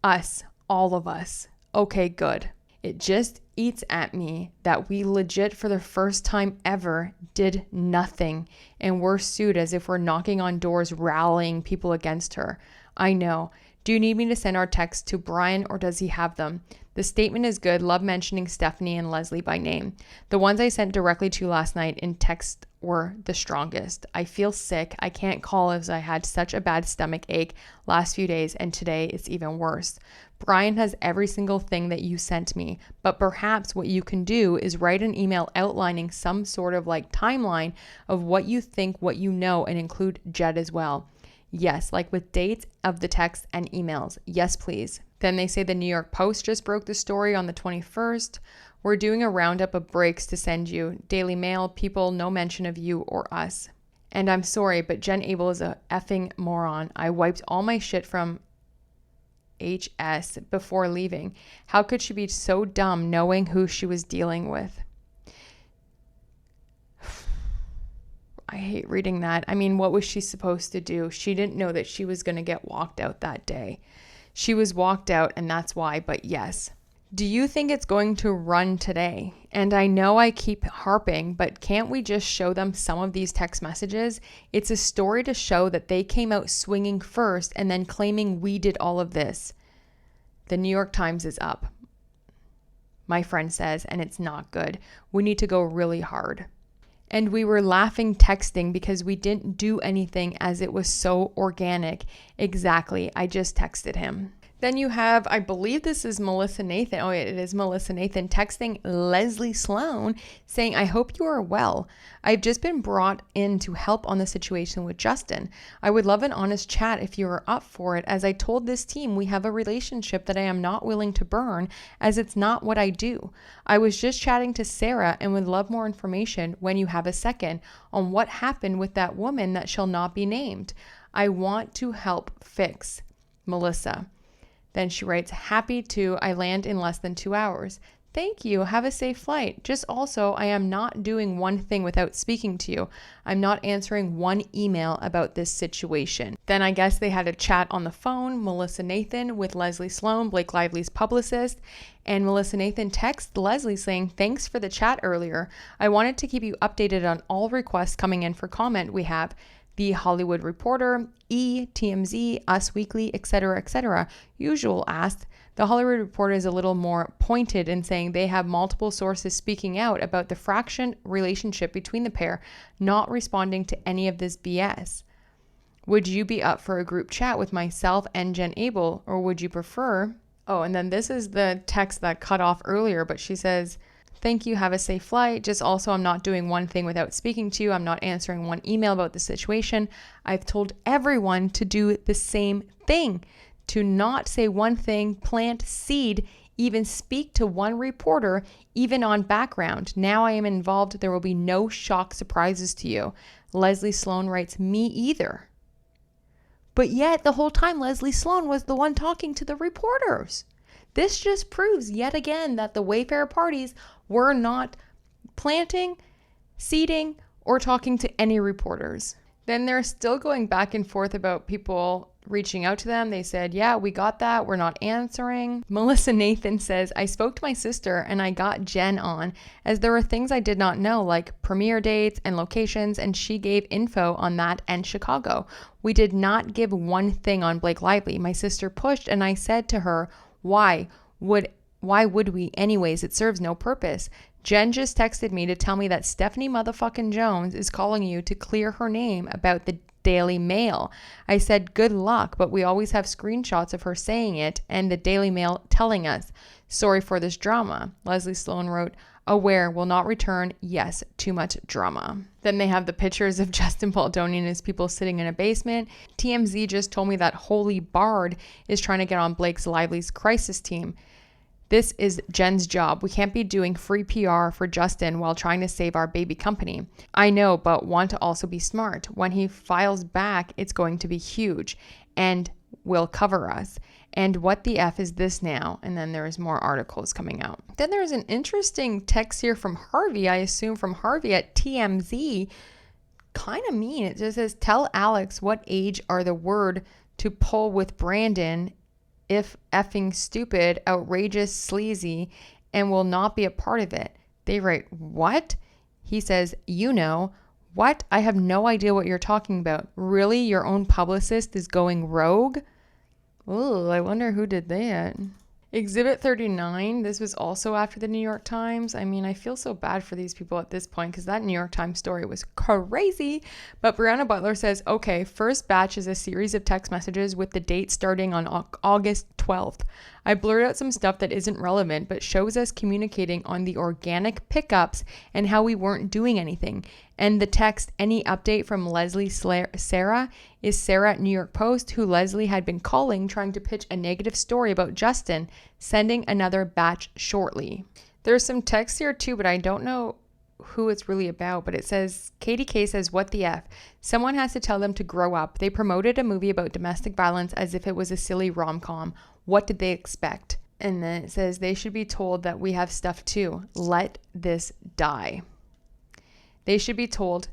Us. All of us. Okay, good. It just eats at me that we legit for the first time ever did nothing and we're sued as if we're knocking on doors rallying people against her. I know. Do you need me to send our texts to Brian or does he have them? The statement is good. Love mentioning Stephanie and Leslie by name. The ones I sent directly to last night in text were the strongest. I feel sick. I can't call as I had such a bad stomach ache last few days and today it's even worse. Brian has every single thing that you sent me, but perhaps what you can do is write an email outlining some sort of like timeline of what you think, what you know, and include Jed as well. Yes, like with dates of the texts and emails. Yes, please. Then they say the New York Post just broke the story on the 21st. We're doing a roundup of breaks to send you. Daily Mail, people, no mention of you or us. And I'm sorry, but Jen Abel is a effing moron. I wiped all my shit from HS before leaving. How could she be so dumb knowing who she was dealing with? I hate reading that. I mean, what was she supposed to do? She didn't know that she was going to get walked out that day. She was walked out and that's why, but yes. Do you think it's going to run today? And I know I keep harping, but can't we just show them some of these text messages? It's a story to show that they came out swinging first and then claiming we did all of this. The New York Times is up, my friend says, and it's not good. We need to go really hard. And we were laughing texting because we didn't do anything as it was so organic. Exactly. I just texted him. Then you have, I believe this is Melissa Nathan. Oh, it is Melissa Nathan texting Leslie Sloane saying, I hope you are well. I've just been brought in to help on the situation with Justin. I would love an honest chat if you are up for it. As I told this team, we have a relationship that I am not willing to burn as it's not what I do. I was just chatting to Sarah and would love more information when you have a second on what happened with that woman that shall not be named. I want to help fix. Melissa. Then she writes, happy to, I land in less than 2 hours. Thank you. Have a safe flight. Just also, I am not doing one thing without speaking to you. I'm not answering one email about this situation. Then I guess they had a chat on the phone, Melissa Nathan with Leslie Sloane, Blake Lively's publicist. And Melissa Nathan texts Leslie saying, thanks for the chat earlier. I wanted to keep you updated on all requests coming in for comment we have. The Hollywood Reporter, TMZ, Us Weekly, etc., etc. Usual asked. The Hollywood Reporter is a little more pointed in saying they have multiple sources speaking out about the fractured relationship between the pair, not responding to any of this BS. Would you be up for a group chat with myself and Jen Abel, or would you prefer? Oh, and then this is the text that cut off earlier, but she says, thank you. Have a safe flight. Just also, I'm not doing one thing without speaking to you. I'm not answering one email about the situation. I've told everyone to do the same thing, to not say one thing, plant seed, even speak to one reporter, even on background. Now I am involved. There will be no shock surprises to you. Leslie Sloane writes, me either. But yet the whole time Leslie Sloane was the one talking to the reporters. This just proves yet again that the Wayfarer parties were not planting seating, or talking to any reporters. Then they're still going back and forth about people reaching out to them. They said, yeah, we got that. We're not answering. Melissa Nathan says, I spoke to my sister and I got Jen on as there were things I did not know, like premiere dates and locations, and she gave info on that and Chicago. We did not give one thing on Blake Lively. My sister pushed and I said to her, why would we? Anyways, it serves no purpose. Jen just texted me to tell me that Stephanie motherfucking Jones is calling you to clear her name about the Daily Mail. I said, good luck, but we always have screenshots of her saying it and the Daily Mail telling us. Sorry for this drama. Leslie Sloane wrote, aware, will not return. Yes, too much drama. Then they have the pictures of Justin Baldoni and his people sitting in a basement. TMZ just told me that Holy Bard is trying to get on Blake Lively's crisis team. This is Jen's job. We can't be doing free PR for Justin while trying to save our baby company. I know, but want to also be smart. When he files back, it's going to be huge and will cover us. And what the F is this now? And then there's more articles coming out. Then there's an interesting text here from Harvey, I assume from Harvey at TMZ. Kind of mean. It just says, tell Alex what age are the word to pull with Brandon if effing stupid, outrageous, sleazy, and will not be a part of it. They write, what? He says, you know. What? I have no idea what you're talking about. Really? Your own publicist is going rogue? Oh, I wonder who did that. Exhibit 39, this was also after the New York Times. I mean, I feel so bad for these people at this point because that New York Times story was crazy. But Brianna Butler says, okay, first batch is a series of text messages with the date starting on August 12th. I blurred out some stuff that isn't relevant, but shows us communicating on the organic pickups and how we weren't doing anything. And the text, any update from Leslie Sarah, is Sarah at New York Post, who Leslie had been calling, trying to pitch a negative story about Justin, sending another batch shortly. There's some text here too, but I don't know who it's really about, but it says, Katie K says, what the F? Someone has to tell them to grow up. They promoted a movie about domestic violence as if it was a silly rom-com. What did they expect? And then it says, they should be told that we have stuff too. Let this die. They should be told,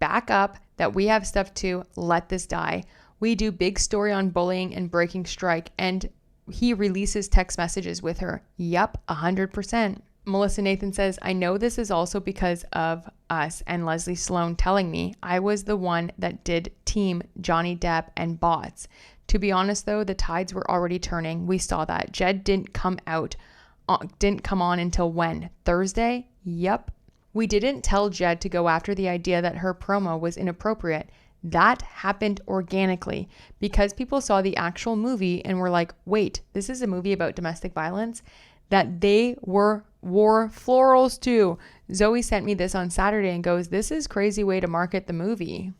back up, that we have stuff too. Let this die. We do big story on bullying and breaking strike, and he releases text messages with her. Yup, 100%. Melissa Nathan says, I know this is also because of us and Leslie Sloane telling me I was the one that did team Johnny Depp and bots. To be honest though, the tides were already turning. We saw that. Jed didn't come on until when? Thursday? Yup. We didn't tell Jed to go after the idea that her promo was inappropriate. That happened organically because people saw the actual movie and were like, wait, this is a movie about domestic violence? That they wore florals too. Zoe sent me this on Saturday and goes, this is crazy way to market the movie.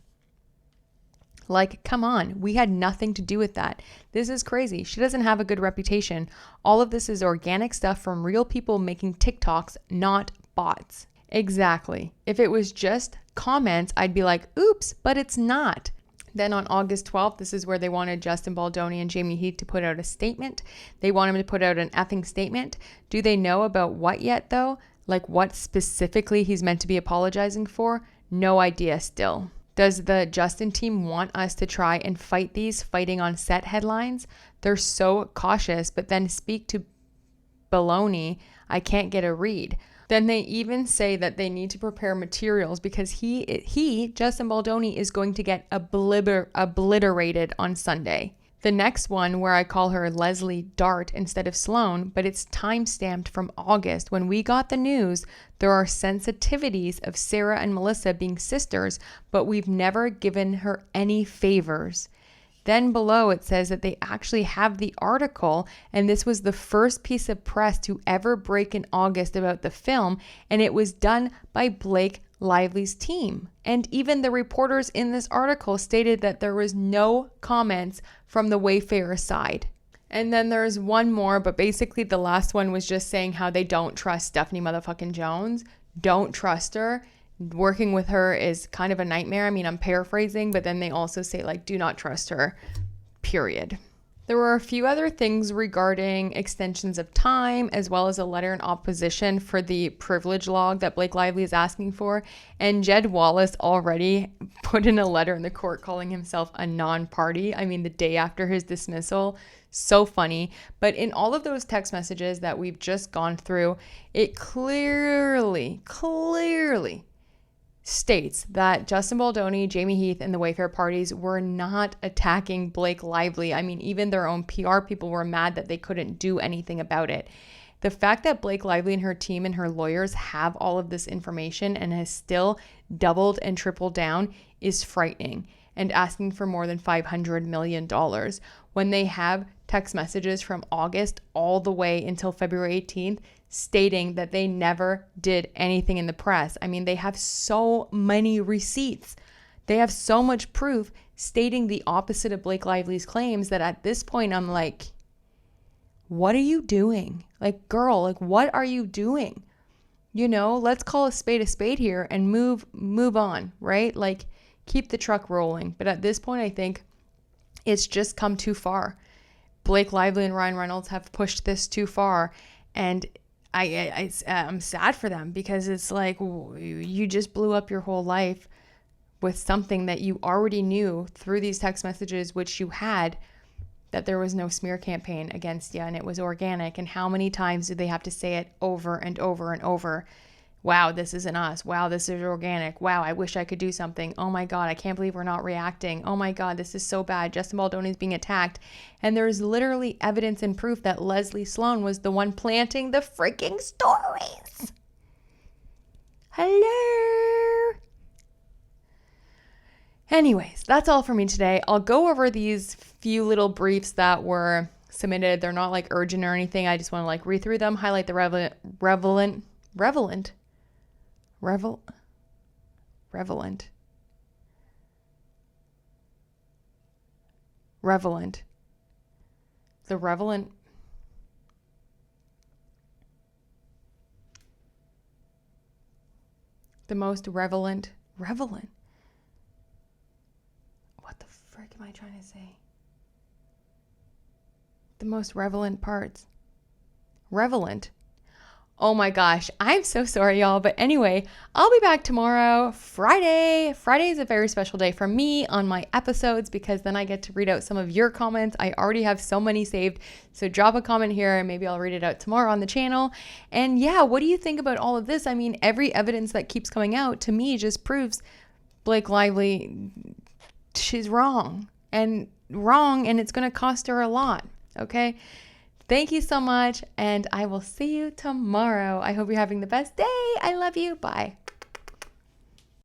Like, come on, we had nothing to do with that. This is crazy. She doesn't have a good reputation. All of this is organic stuff from real people making TikToks, not bots. Exactly. If it was just comments, I'd be like, oops, but it's not. Then on August 12th, this is where they wanted Justin Baldoni and Jamie Heath to put out a statement. They want him to put out an effing statement. Do they know about what yet, though? Like what specifically he's meant to be apologizing for? No idea still. Does the Justin team want us to try and fight these fighting on set headlines? They're so cautious, but then speak to baloney, I can't get a read. Then they even say that they need to prepare materials because he Justin Baldoni, is going to get obliterated on Sunday. The next one, where I call her Leslie Dart instead of Sloane, but it's time-stamped from August. When we got the news, there are sensitivities of Sarah and Melissa being sisters, but we've never given her any favors. Then below it says that they actually have the article, and this was the first piece of press to ever break in August about the film, and it was done by Blake Lively's team. And even the reporters in this article stated that there was no comments from the Wayfarer side. And then there's one more, but basically the last one was just saying how they don't trust Stephanie motherfucking Jones. Don't trust her. Working with her is kind of a nightmare. I mean, I'm paraphrasing, but then they also say, like, do not trust her, period. There were a few other things regarding extensions of time, as well as a letter in opposition for the privilege log that Blake Lively is asking for. And Jed Wallace already put in a letter in the court calling himself a non-party. I mean, the day after his dismissal. So funny. But in all of those text messages that we've just gone through, it clearly states that Justin Baldoni, Jamie Heath, and the Wayfarer parties were not attacking Blake Lively. I mean, even their own PR people were mad that they couldn't do anything about it. The fact that Blake Lively and her team and her lawyers have all of this information and has still doubled and tripled down is frightening, and asking for more than $500 million when they have text messages from August all the way until February 18th stating that they never did anything in the press. I mean, they have so many receipts. They have so much proof stating the opposite of Blake Lively's claims that at this point I'm like, what are you doing? Like, girl, like, what are you doing? You know, let's call a spade here and move on, right? Like, keep the truck rolling. But at this point, I think it's just come too far. Blake Lively and Ryan Reynolds have pushed this too far, and I'm sad for them, because it's like, you just blew up your whole life with something that you already knew through these text messages, which you had, that there was no smear campaign against you and it was organic. And how many times do they have to say it over and over and over? Wow, this isn't us. Wow, this is organic. Wow, I wish I could do something. Oh my God, I can't believe we're not reacting. Oh my God, this is so bad. Justin Baldoni is being attacked. And there's literally evidence and proof that Leslie Sloane was the one planting the freaking stories. Hello. Anyways, that's all for me today. I'll go over these few little briefs that were submitted. They're not like urgent or anything. I just want to like read through them, highlight the relevant. The most relevant. What the frick am I trying to say? The most relevant parts. Relevant. Oh my gosh, I'm so sorry, y'all. But anyway, I'll be back tomorrow, Friday. Friday is a very special day for me on my episodes, because then I get to read out some of your comments. I already have so many saved. So drop a comment here and maybe I'll read it out tomorrow on the channel. And yeah, what do you think about all of this? I mean, every evidence that keeps coming out to me just proves Blake Lively, she's wrong, and it's going to cost her a lot. Okay. Thank you so much, and I will see you tomorrow. I hope you're having the best day. I love you. Bye.